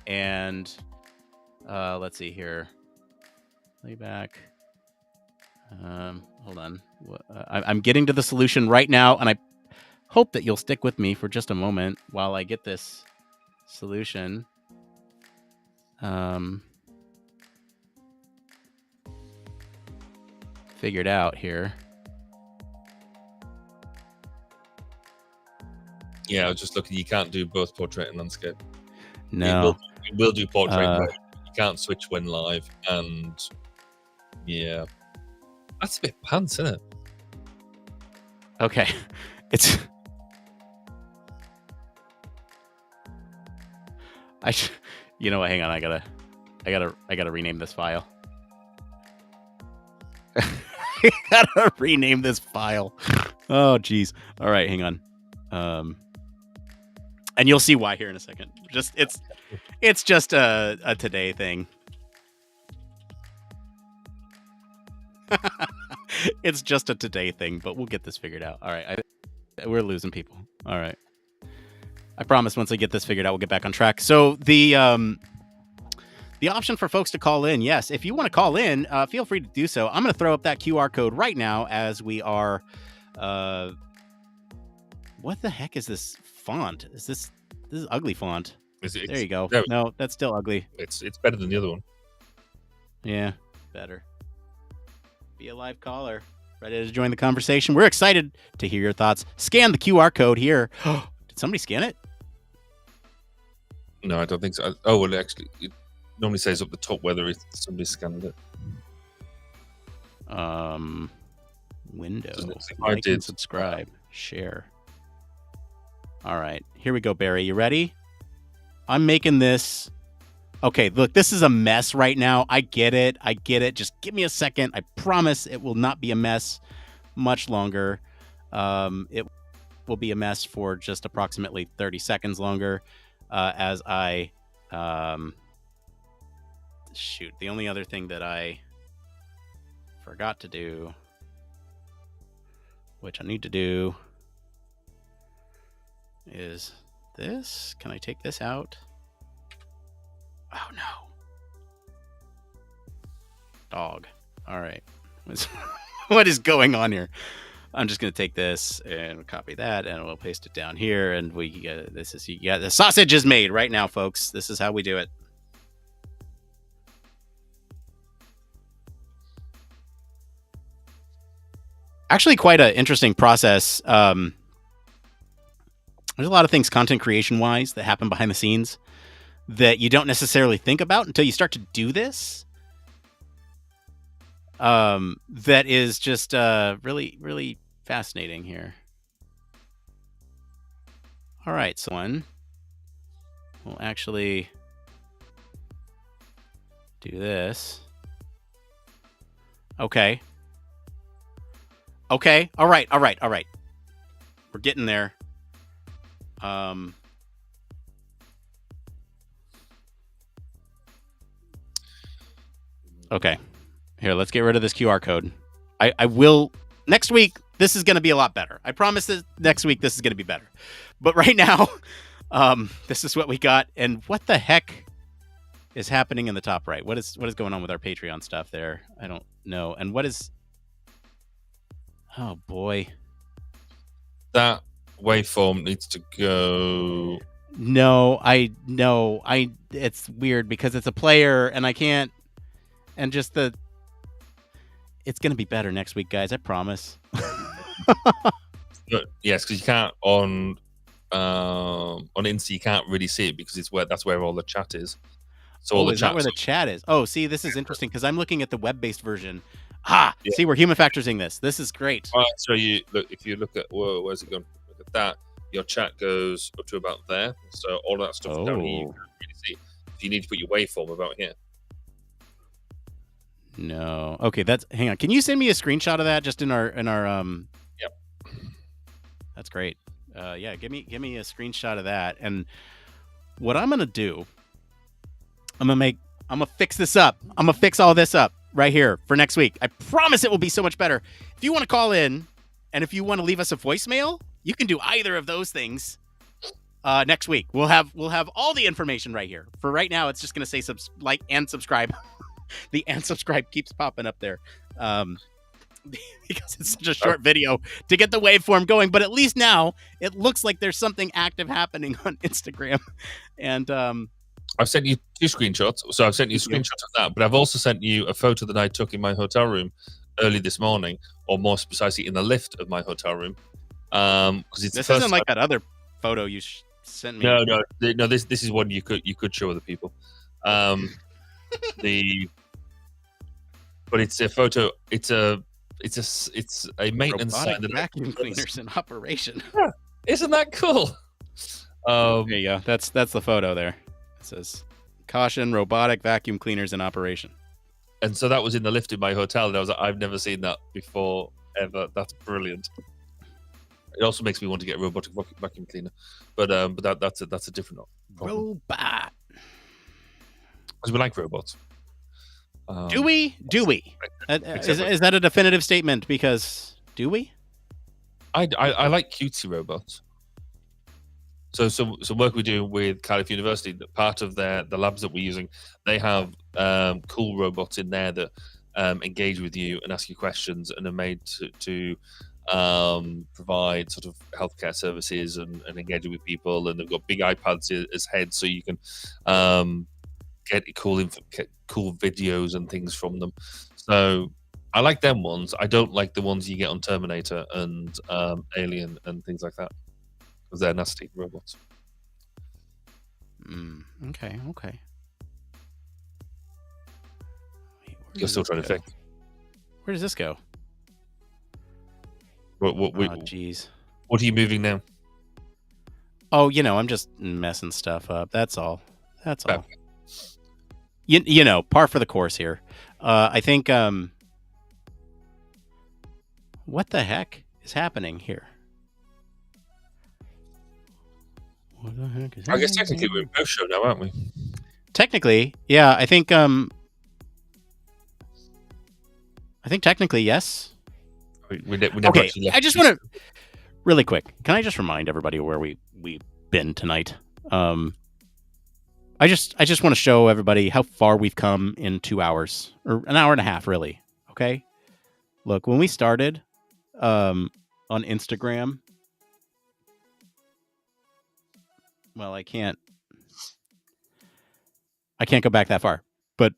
And let's see here. Playback. Hold on. I'm getting to the solution right now, and I hope that you'll stick with me for just a moment while I get this solution. Figured out here. Yeah, I was just looking. You can't do both portrait and landscape. No, you will do portrait, but you can't switch when live. And yeah, that's a bit pants, isn't it? Okay, you know what? Hang on, I gotta rename this file. I gotta rename this file. Oh, geez. All right, hang on. And you'll see why here in a second. It's just a today thing. It's just a today thing, but we'll get this figured out. All right, we're losing people. All right. I promise once I get this figured out, we'll get back on track. So the option for folks to call in, yes, if you want to call in, feel free to do so. I'm going to throw up that QR code right now as we are. What the heck is this font? This is ugly font. There you go. No, that's still ugly. It's better than the other one. Yeah, better. Be a live caller. Ready to join the conversation? We're excited to hear your thoughts. Scan the QR code here. Did somebody scan it? No, I don't think so. Oh, well, actually, it normally says up the top whether somebody scanned it. Window. I did. Subscribe. Share. All right. Here we go, Barry. You ready? I'm making this Okay, look, this is a mess right now. I get it. Just give me a second. I promise it will not be a mess much longer. It will be a mess for just approximately 30 seconds longer as I shoot. The only other thing that I forgot to do, which I need to do, is this. Can I take this out? Oh no. Dog. All right. What is going on here? I'm just going to take this and copy that, and we'll paste it down here. And the sausage is made right now, folks. This is how we do it. Actually, quite an interesting process. There's a lot of things content creation wise that happen behind the scenes that you don't necessarily think about until you start to do this. That is just really, really fascinating here. All right, so we'll actually do this. Okay. All right. We're getting there. Okay. Here, let's get rid of this QR code. I will next week. This is going to be a lot better. I promise that next week this is going to be better. But right now, this is what we got. And what the heck is happening in the top right? What is going on with our Patreon stuff there? I don't know. And what is? Oh boy, that waveform needs to go. No, it's weird because it's a player and I can't. And just it's going to be better next week, guys. I promise. But yes, because you can't on Insta, you can't really see it because that's where all the chat is. So all is that where the chat is? Oh, see, this is interesting because I'm looking at the web-based version. See, we're human factoring this. This is great. All right, so if you look at where's it going? Look at that. Your chat goes up to about there. So all that stuff down here you can't really see. So you need to put your waveform about here. No. Okay, hang on. Can you send me a screenshot of that just in our Yep. That's great. Yeah, give me a screenshot of that. And what I'm gonna do, I'm gonna fix this up. I'm gonna fix all this up right here for next week. I promise it will be so much better. If you want to call in and if you want to leave us a voicemail, you can do either of those things. Next week we'll have all the information right here. For right now, it's just gonna say like and subscribe. The and subscribe keeps popping up there. Because it's such a short video to get the waveform going, but at least now it looks like there's something active happening on Instagram. And I've sent you 2 screenshots. So I've sent you screenshots of that, but I've also sent you a photo that I took in my hotel room early this morning, or more precisely in the lift of my hotel room. Because it's this isn't like that other photo you sent me. No. This is one you could show other people. But it's a photo. It's a maintenance sign that vacuum cleaners in operation. Yeah, isn't that cool? There you go. That's the photo there. It says caution: robotic vacuum cleaners in operation. And so that was in the lift in my hotel, and I was like, I've never seen that before ever. That's brilliant. It also makes me want to get a robotic vacuum cleaner, but that's a different problem. Robot. Because we like robots. Do we? Is that a definitive statement? Because do we? I like cutesy robots. So work we do with Cardiff University, part of the labs that we're using, they have cool robots in there that engage with you and ask you questions and are made to provide sort of healthcare services and engaging with people. And they've got big iPads as heads, so you can get cool videos and things from them. So I like them ones. I don't like the ones you get on Terminator and Alien and things like that, because they're nasty robots. Okay. You're still trying to fix. Where does this go? Jeez. What are you moving now? Oh, I'm just messing stuff up. That's all. you know, par for the course here. I think. What the heck is happening here? What the heck is I guess technically we're in post show now, aren't we? Technically, yeah. I think technically yes. We never Okay, actually left I just want to really quick. Can I just remind everybody where we've been tonight? I just want to show everybody how far we've come in 2 hours or an hour and a half, really. Okay, look, when we started on Instagram, well, I can't go back that far, but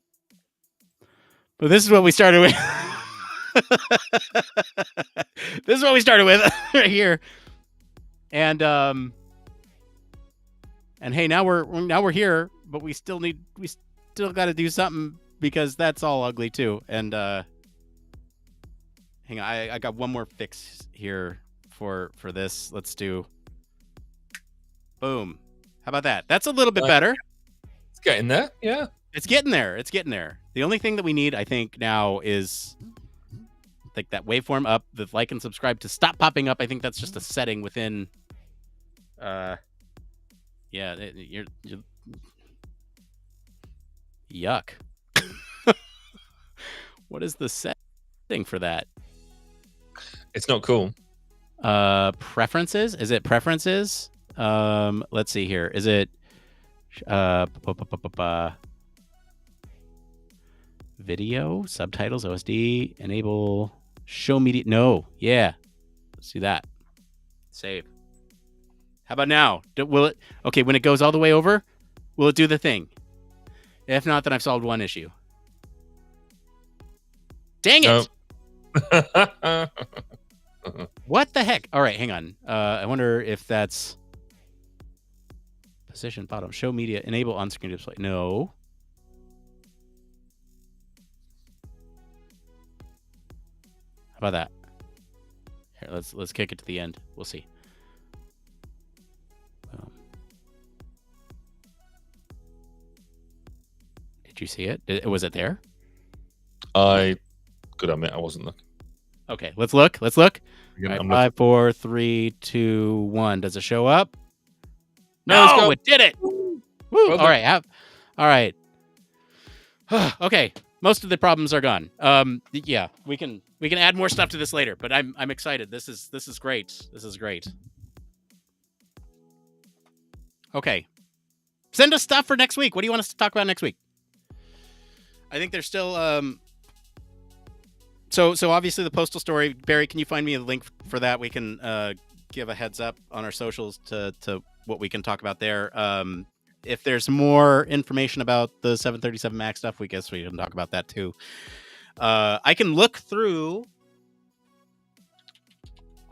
this is what we started with. This is what we started with right here, and hey, now we're here, but we still got to do something because that's all ugly too. And hang on, I got one more fix here for this. Let's do boom. How about that? That's a little bit better. It's getting there, yeah. It's getting there. It's getting there. The only thing that we need, I think, now is like that waveform up, the like and subscribe to stop popping up. I think that's just a setting within. Yeah, you're yuck. What is the setting for that? It's not cool. Preferences? Is it preferences? Let's see here. Is it video, subtitles, OSD, enable, show media? No. Yeah. Let's do that. Save. How about now? Will it? Okay, when it goes all the way over, will it do the thing? If not, then I've solved one issue. Dang it! No. What the heck? All right, hang on. I wonder if that's position bottom. Show media. Enable on-screen display. No. How about that? Here, let's kick it to the end. We'll see. Did you see it? Was it there? I could admit I wasn't looking. Okay, let's look. Again, All right, 5, 4, 3, 2, 1. Does it show up? No, it did it. Woo! Well All right. All right. Okay. Most of the problems are gone. Yeah, we can add more stuff to this later, but I'm excited. This is great. This is great. Okay. Send us stuff for next week. What do you want us to talk about next week? I think there's still so obviously the postal story. Barry, can you find me a link for that? We can give a heads up on our socials to what we can talk about there. If there's more information about the 737 MAX stuff, we can talk about that too. I can look through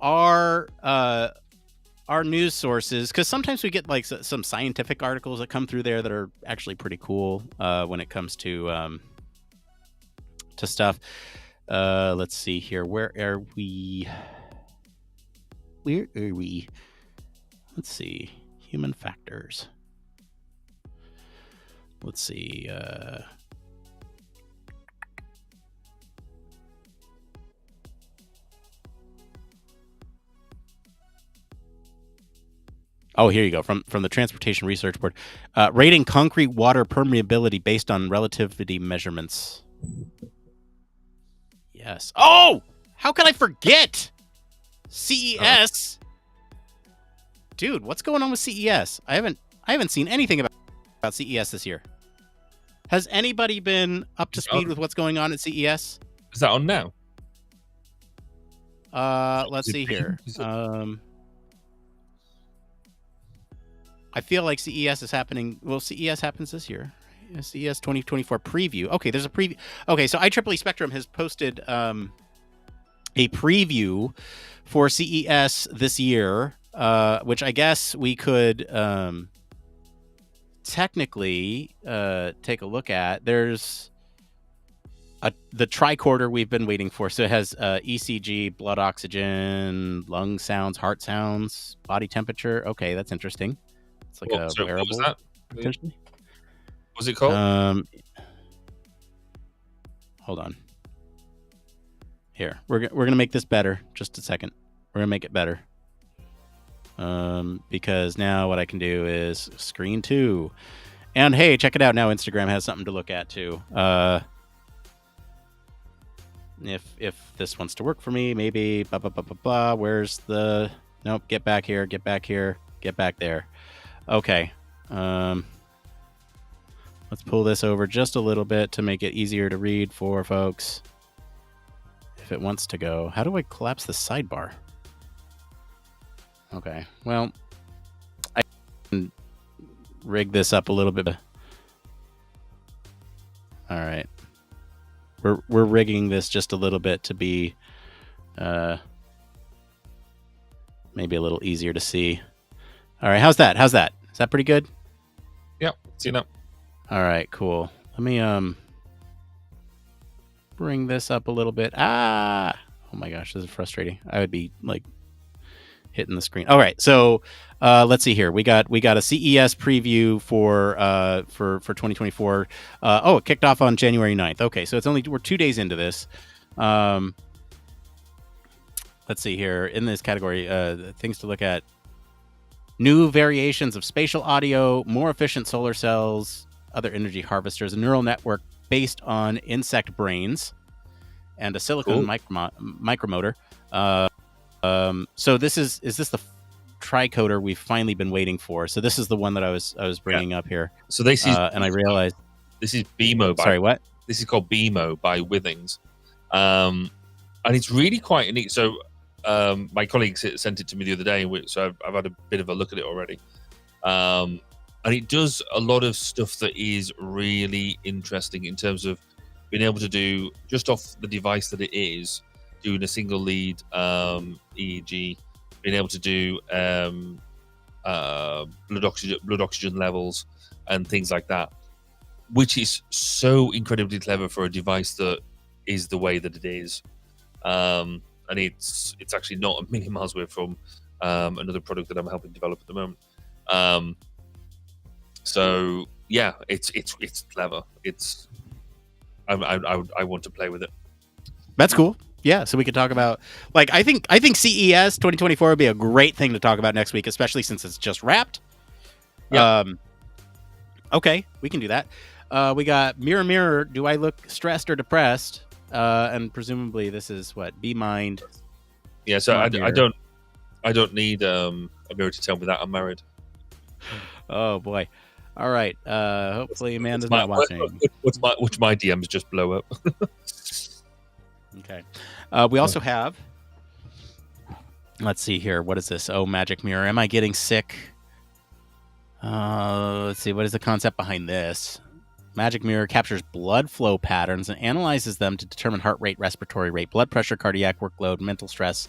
our news sources, because sometimes we get like some scientific articles that come through there that are actually pretty cool when it comes to stuff. Let's see here. Where are we? Let's see. Human factors. Let's see. Oh, here you go. From the Transportation Research Board. Rating concrete water permeability based on relativity measurements. Yes. Oh! How can I forget? CES. Dude, what's going on with CES? I haven't seen anything about CES this year. Has anybody been up to speed with what's going on at CES? Is that on now? Let's see here. I feel like CES is happening. Well, CES happens this year. CES 2024 preview. Okay, there's a preview. Okay, so IEEE Spectrum has posted a preview for CES this year, which I guess we could technically take a look at. There's the tricorder we've been waiting for. So it has ECG, blood oxygen, lung sounds, heart sounds, body temperature. Okay, that's interesting. It's like a wearable. What was that? What's it called? hold on. Here, we're gonna make this better. Just a second. We're gonna make it better. Because now what I can do is screen 2. And hey, check it out. Now Instagram has something to look at too. If this wants to work for me, maybe blah blah blah blah blah. Where's the nope? Get back here. Get back here. Get back there. Okay. Let's pull this over just a little bit to make it easier to read for folks. If it wants to go, how do I collapse the sidebar? Okay, well, I can rig this up a little bit. All right, we're rigging this just a little bit to be maybe a little easier to see. All right, how's that? How's that? Is that pretty good? Yeah, see that. All right, cool. Let me bring this up a little bit. Oh my gosh, this is frustrating. I would be like hitting the screen. All right, so let's see here. We got a CES preview for 2024. It kicked off on January 9th. Okay, so we're 2 days into this. Let's see here in this category, things to look at. New variations of spatial audio, more efficient solar cells, other energy harvesters, a neural network based on insect brains, and a silicon micromotor. So this is this the tricoder we've finally been waiting for? So this is the one that I was bringing up here. So this is, and I realized this is BMO. Sorry, what? This is called BMO by Withings, and it's really quite neat. So my colleague sent it to me the other day, so I've had a bit of a look at it already. And it does a lot of stuff that is really interesting in terms of being able to do, just off the device that it is, doing a single lead EEG, being able to do blood oxygen levels and things like that, which is so incredibly clever for a device that is the way that it is. And it's actually not a million miles away from another product that I'm helping develop at the moment. So yeah, it's clever. I want to play with it. That's cool. Yeah, so we could talk about, like, I think CES 2024 would be a great thing to talk about next week, especially since it's just wrapped. Yeah. Okay, we can do that. We got Mirror Mirror, do I look stressed or depressed? And presumably this is what, Be Mind. Yeah, so I don't need a mirror to tell me that I'm married. Oh boy. All right. Hopefully Amanda's not watching. Which my DMs just blow up. Okay. We also have, let's see here. What is this? Oh, Magic Mirror. Am I getting sick? Let's see. What is the concept behind this? Magic Mirror captures blood flow patterns and analyzes them to determine heart rate, respiratory rate, blood pressure, cardiac workload, mental stress,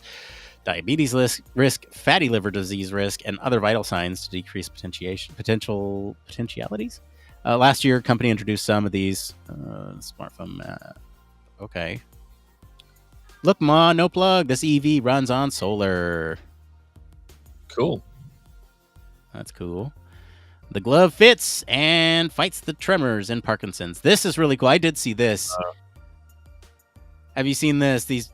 diabetes risk, fatty liver disease risk, and other vital signs to decrease potentialities. Last year, company introduced some of these. Smartphone. Okay. Look, Ma, no plug. This EV runs on solar. Cool. That's cool. The glove fits and fights the tremors in Parkinson's. This is really cool. I did see this. Have you seen this? These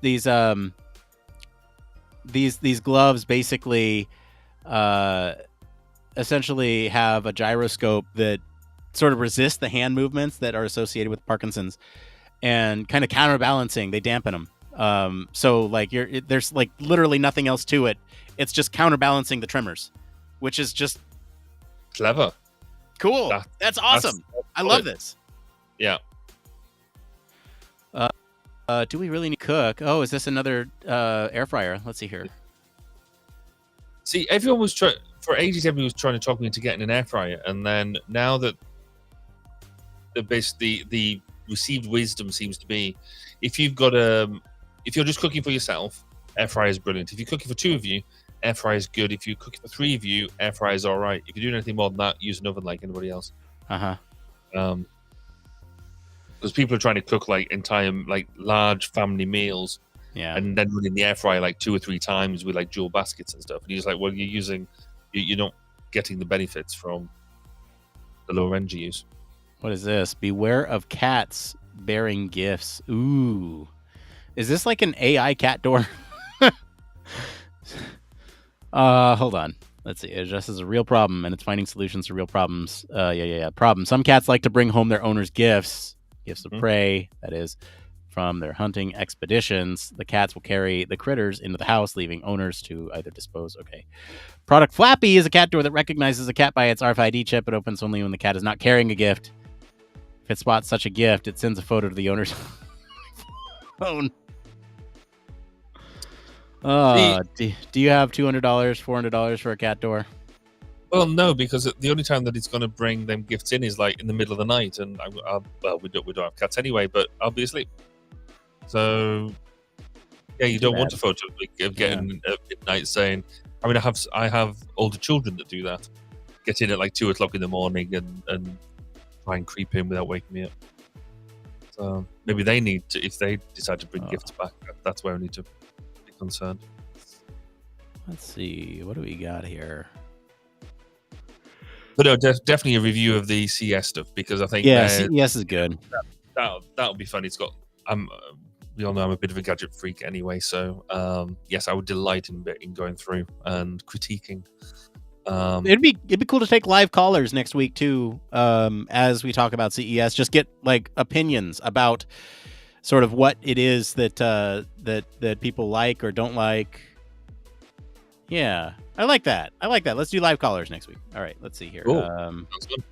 gloves basically essentially have a gyroscope that sort of resists the hand movements that are associated with Parkinson's, and kind of counterbalancing, they dampen them. So like there's like literally nothing else to it. It's just counterbalancing the tremors, which is just clever. Cool. That's awesome. I love this. Yeah. Do we really need to cook? Oh, is this another air fryer? Let's see here. See, everyone was for ages. Everyone was trying to talk me into getting an air fryer, and then now that the received wisdom seems to be, if you've got if you're just cooking for yourself, air fryer is brilliant. If you're cooking for two of you, air fryer is good. If you're cooking for three of you, air fryer is all right. If you're doing anything more than that, use an oven like anybody else. Because people are trying to cook like entire, like large family meals, and then run in the air fryer like 2 or 3 times with like dual baskets and stuff. And you're just like, well, you're not getting the benefits from the lower end you use. What is this? Beware of cats bearing gifts. Ooh. Is this like an AI cat door? Hold on. Let's see. It addresses a real problem and it's finding solutions to real problems. Problem. Some cats like to bring home their owners' gifts of prey, that is, from their hunting expeditions. The cats will carry the critters into the house, leaving owners to either dispose. Okay. Product Flappy is a cat door that recognizes a cat by its RFID chip. It opens only when the cat is not carrying a gift. If it spots such a gift, it sends a photo to the owner's phone. Do you have $200, $400 for a cat door? Well, no, because the only time that it's going to bring them gifts in is like in the middle of the night, and we don't have cats anyway, but I'll be asleep. So yeah, you don't want a photo of getting at midnight saying. I mean, I have older children that do that, get in at like 2:00 in the morning and try and creep in without waking me up. So maybe they need to, if they decide to bring gifts back, that's where I need to be concerned. Let's see, what do we got here? But no, definitely a review of the CES stuff, because I think CES is good. That'll be fun. It's got we all know I'm a bit of a gadget freak anyway, so yes, I would delight in going through and critiquing. It'd be cool to take live callers next week too, as we talk about CES. Just get like opinions about sort of what it is that people like or don't like. Yeah, I like that. Let's do live callers next week. All right, let's see here. Cool. Sounds good.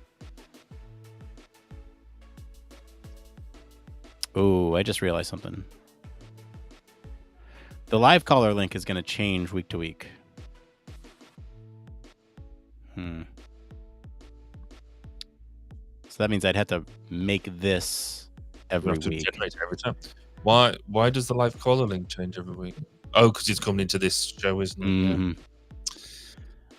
Oh, I just realized something. The live caller link is going to change week to week. So that means I'd have to make this every week. Generate every time. Why does the live caller link change every week? Oh, because it's coming into this show, isn't it? Mm-hmm. Yeah.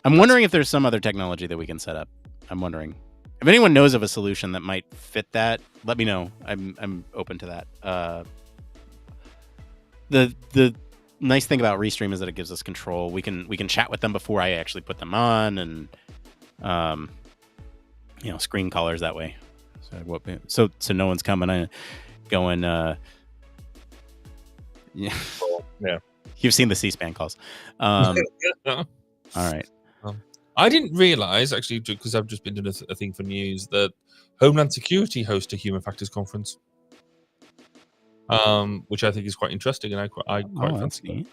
I'm wondering if there's some other technology that we can set up. I'm wondering. If anyone knows of a solution that might fit that, let me know. I'm open to that. The nice thing about Restream is that it gives us control. We can chat with them before I actually put them on, and screen callers that way. So no one's coming in going. Yeah. You've seen the C-SPAN calls. All right. I didn't realize, actually, because I've just been doing a thing for news, that Homeland Security hosts a human factors conference, which I think is quite interesting, and I quite fancy it.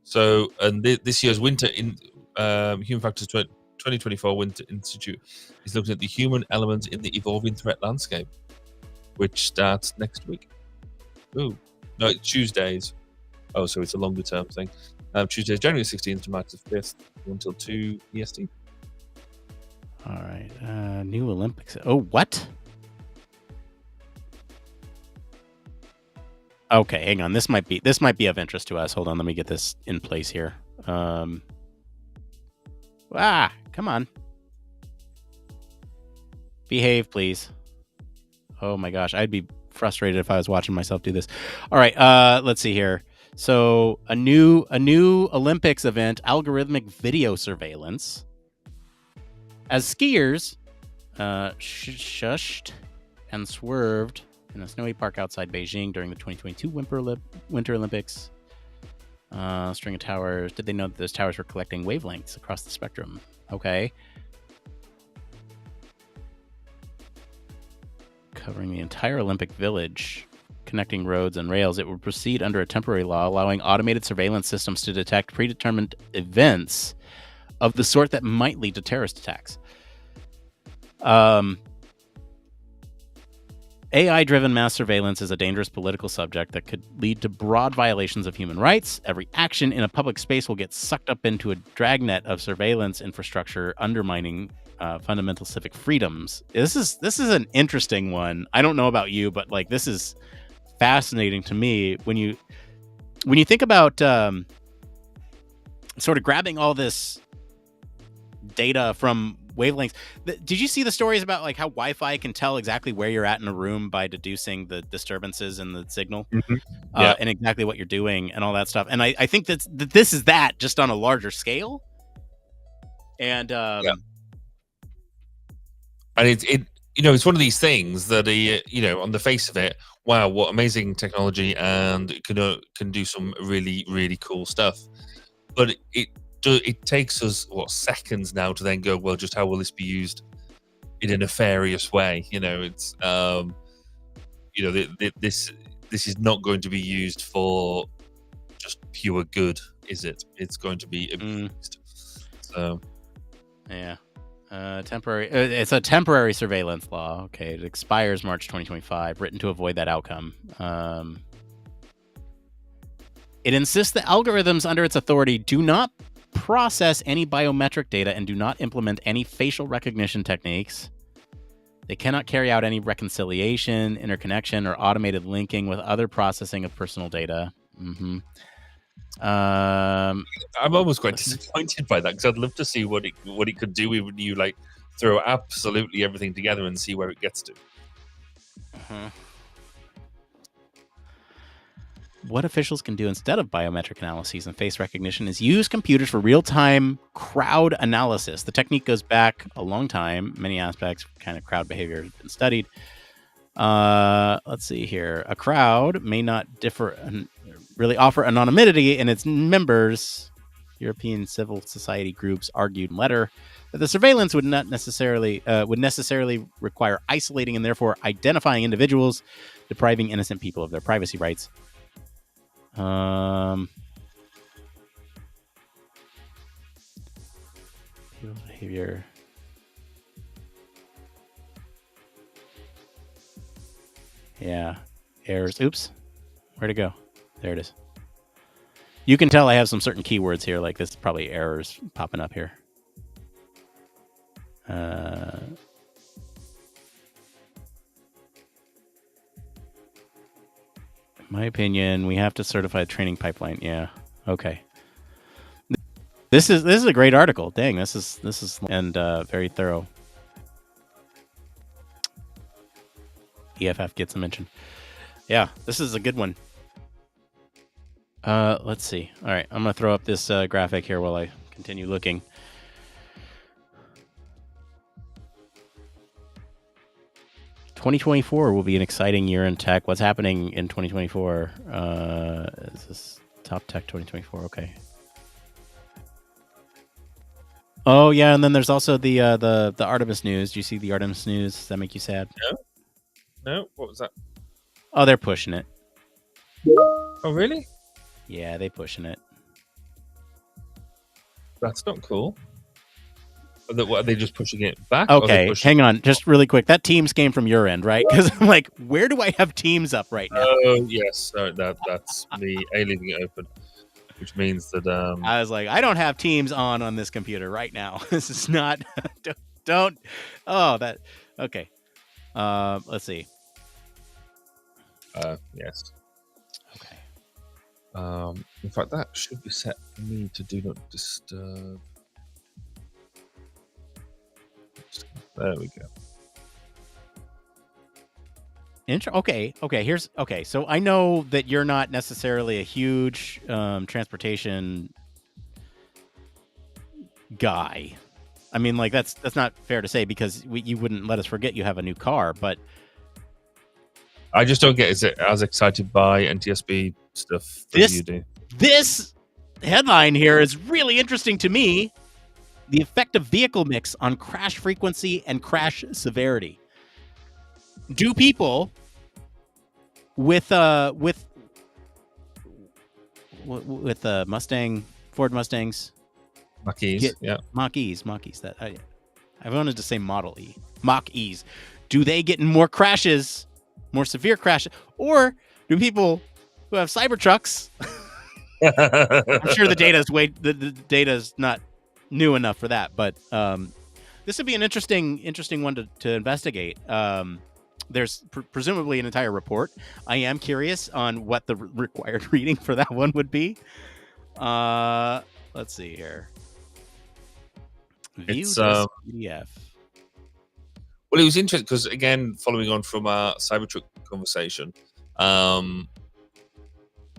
So, and this year's winter in Human Factors 2024 Winter Institute is looking at the human element in the evolving threat landscape, which starts next week. Oh, no, it's Tuesdays. Oh, so it's a longer term thing. Tuesday, January 16th to March 5th, until 2 EST. All right. New Olympics. Oh, what? Okay, hang on. This might be of interest to us. Hold on, let me get this in place here. Come on. Behave, please. Oh my gosh, I'd be frustrated if I was watching myself do this. All right, let's see here. So a new Olympics event, algorithmic video surveillance. As skiers shushed and swerved in a snowy park outside Beijing during the 2022 Winter Olympics. String of towers. Did they know that those towers were collecting wavelengths across the spectrum? Okay. Covering the entire Olympic village, connecting roads and rails, it would proceed under a temporary law allowing automated surveillance systems to detect predetermined events of the sort that might lead to terrorist attacks. AI-driven mass surveillance is a dangerous political subject that could lead to broad violations of human rights. Every action in a public space will get sucked up into a dragnet of surveillance infrastructure, undermining fundamental civic freedoms. This is an interesting one. I don't know about you, but like this is fascinating to me when you think about sort of grabbing all this data from wavelengths. Did you see the stories about like how Wi-Fi can tell exactly where you're at in a room by deducing the disturbances in the signal? Mm-hmm. And exactly what you're doing and all that stuff? And I think that this is that just on a larger scale. And and it's one of these things that, on the face of it, wow, what amazing technology, and it can do some really, really cool stuff. But it takes us seconds now to then go, well, just how will this be used in a nefarious way? It's this is not going to be used for just pure good, is it? It's going to be abused. So yeah. Temporary. It's a temporary surveillance law. Okay, it expires March 2025. Written to avoid that outcome. It insists that algorithms under its authority do not process any biometric data and do not implement any facial recognition techniques. They cannot carry out any reconciliation, interconnection, or automated linking with other processing of personal data. Mm-hmm. I'm almost quite disappointed by that, because I'd love to see what it could do when you throw absolutely everything together and see where it gets to. Uh-huh. What officials can do instead of biometric analyses and face recognition is use computers for real-time crowd analysis. The technique goes back a long time. Many aspects, kind of crowd behavior, has been studied. Let's see here. A crowd may not really offer anonymity in its members. European civil society groups argued in letter that the surveillance would necessarily require isolating and therefore identifying individuals, depriving innocent people of their privacy rights. People's behavior. Yeah. Errors. Oops. Where'd it go? There it is. You can tell I have some certain keywords here, like this is probably errors popping up here. In my opinion, we have to certify a training pipeline. Yeah. Okay. This is a great article. Dang, this is and very thorough. EFF gets a mention. Yeah, this is a good one. Let's see. All right, I'm gonna throw up this graphic here while I continue looking. ...2024 will be an exciting year in tech. What's happening in 2024? Is this Top Tech 2024? Okay. Oh yeah, and then there's also the Artemis news. Do you see the Artemis news? Does that make you sad? No. What was that? Oh, they're pushing it. Oh really? Yeah, they pushing it. That's not cool. Are they just pushing it back? Okay, hang on, just really quick. That Teams came from your end, right? Because I'm like, where do I have Teams up right now? Oh yes, sorry, that's me leaving it open, which means that I was like, I don't have Teams on this computer right now. This is not. don't. Oh, that. Okay. Let's see. Yes. Okay. In fact, that should be set for me to do not disturb. There we go. Okay. So I know that you're not necessarily a huge transportation guy. I mean, like that's not fair to say because you wouldn't let us forget you have a new car, but I just don't get as excited by NTSB stuff as you do. This headline here is really interesting to me. The effect of vehicle mix on crash frequency and crash severity. Do people with Mustang, Ford Mustangs, Mach-E's, yeah, Mach-E's. That I wanted to say Model E, Mach-E's. Do they get in more crashes, more severe crashes, or do people who have Cybertrucks? I'm sure the data's not new enough for that, but this would be an interesting one to investigate. There's presumably an entire report. I am curious on what the required reading for that one would be. Let's see here. View this PDF. Well, it was interesting because, again, following on from our Cybertruck conversation,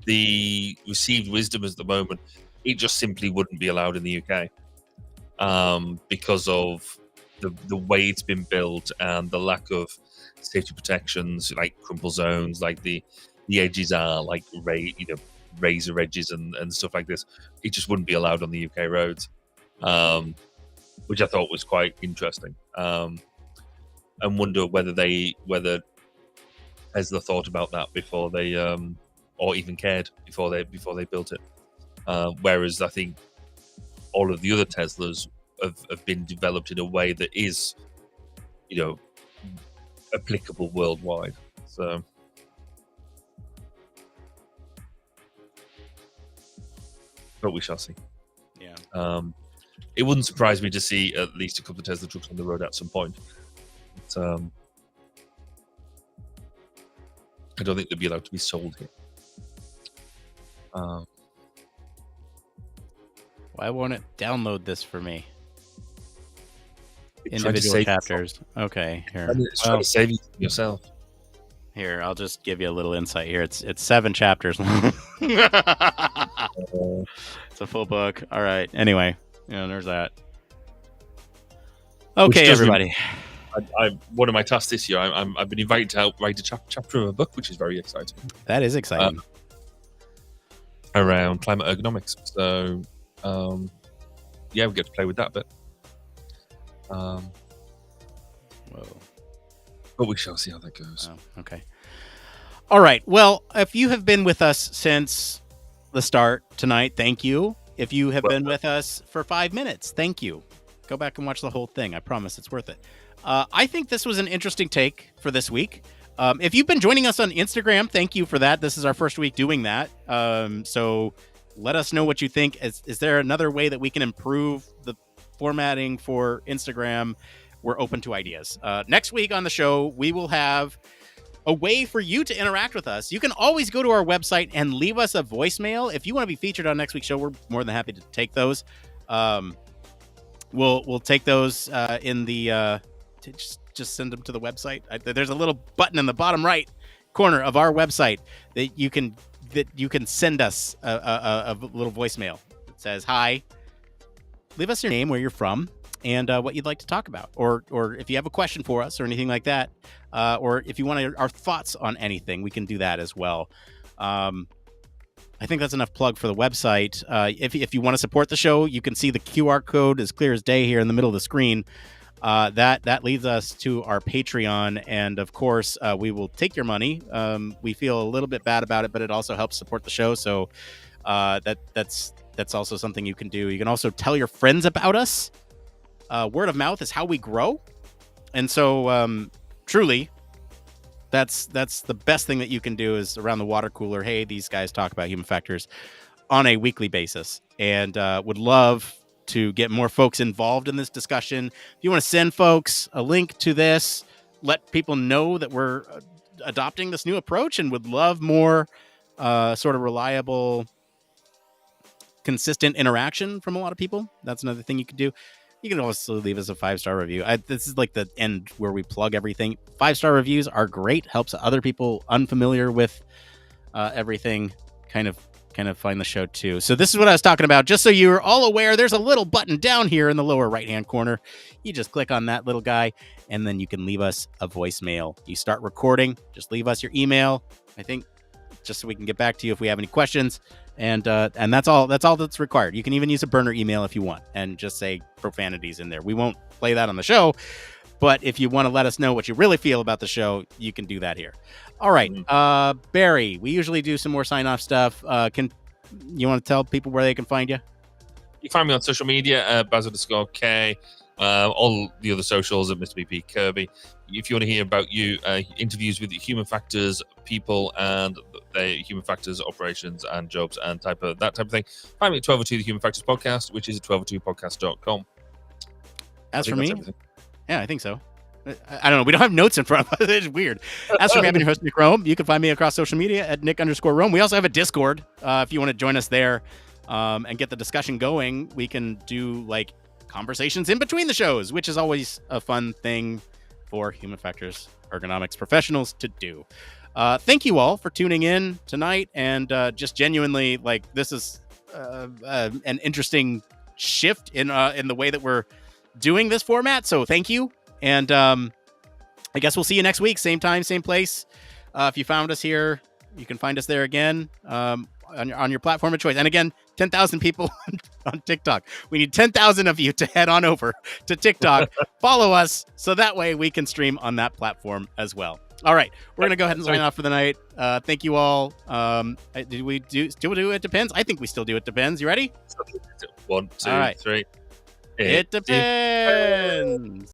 the received wisdom at the moment, it just simply wouldn't be allowed in the UK. Because of the way it's been built and the lack of safety protections, like crumple zones, like the edges are like razor edges and stuff like this. It just wouldn't be allowed on the UK roads, which I thought was quite interesting. And wonder whether Tesla thought about that before they or even cared before they built it. Whereas I think all of the other Teslas have been developed in a way that is, applicable worldwide. So, but we shall see. Yeah. It wouldn't surprise me to see at least a couple of Tesla trucks on the road at some point. But, I don't think they'd be allowed to be sold here. Why won't it download this for me? It's trying to Individual save chapters. Okay, here. It's trying to save you yourself. Here, I'll just give you a little insight here. It's 7 chapters long. It's a full book. All right. Anyway, there's that. Okay, everybody. One of my tasks this year, I've been invited to help write a chapter of a book, which is very exciting. That is exciting. Around climate ergonomics. So, yeah, we get to play with that bit. Whoa. But we shall see how that goes. Oh, okay. All right. Well, if you have been with us since the start tonight, thank you. If you have been with us for 5 minutes, thank you. Go back and watch the whole thing. I promise it's worth it. I think this was an interesting take for this week. If you've been joining us on Instagram, thank you for that. This is our first week doing that. So let us know what you think. Is there another way that we can improve the formatting for Instagram? We're open to ideas. Next week on the show, we will have a way for you to interact with us. You can always go to our website and leave us a voicemail. If you want to be featured on next week's show, we're more than happy to take those. We'll take those in the just send them to the website. There's a little button in the bottom right corner of our website that you can send us a little voicemail. It says, "Hi, leave us your name, where you're from, and what you'd like to talk about, or if you have a question for us or anything like that, or if you want our thoughts on anything, we can do that as well." I think that's enough plug for the website. If you want to support the show, you can see the QR code as clear as day here in the middle of the screen. That leads us to our Patreon, and of course, we will take your money. We feel a little bit bad about it, but it also helps support the show. So that's also something you can do. You can also tell your friends about us. Word of mouth is how we grow, and so truly, that's the best thing that you can do is around the water cooler. Hey, these guys talk about human factors on a weekly basis, and would love to get more folks involved in this discussion. If you want to send folks a link to this, let people know that we're adopting this new approach and would love more sort of reliable, consistent interaction from a lot of people. That's another thing you could do. You can also leave us a 5-star review. This is like the end where we plug everything. 5-star reviews are great. Helps other people unfamiliar with everything kind of find the show too. So this is what I was talking about. Just so you're all aware, there's a little button down here in the lower right-hand corner. You just click on that little guy, and then you can leave us a voicemail. You start recording, just leave us your email, I think, just so we can get back to you if we have any questions. And that's all that's required. You can even use a burner email if you want and just say profanities in there. We won't play that on the show, but if you want to let us know what you really feel about the show, you can do that here. All right. Barry, we usually do some more sign-off stuff. Can you want to tell people where they can find you? You can find me on social media, Baz_K. All the other socials at Mr. BP Kirby. If you want to hear about interviews with human factors people and the human factors operations and jobs and that type of thing, find me at 1202 the Human Factors Podcast, which is at 1202podcast.com. As for me, yeah, I think so. I don't know. We don't have notes in front of us. It's weird. As for me, I'm your host, Nick Rome. You can find me across social media at Nick_Rome. We also have a Discord. If you want to join us there and get the discussion going, we can do like conversations in between the shows, which is always a fun thing for human factors ergonomics professionals to do. Thank you all for tuning in tonight, and just genuinely, like, this is an interesting shift in the way that we're doing this format. So thank you. And I guess we'll see you next week. Same time, same place. If you found us here, you can find us there again on your platform of choice. And again, 10,000 people on TikTok. We need 10,000 of you to head on over to TikTok, follow us, so that way we can stream on that platform as well. All right, we're going to go ahead and sign off for the night. Thank you all. Did we still do It Depends? I think we still do It Depends. You ready? 1, 2, All right. 3. It depends.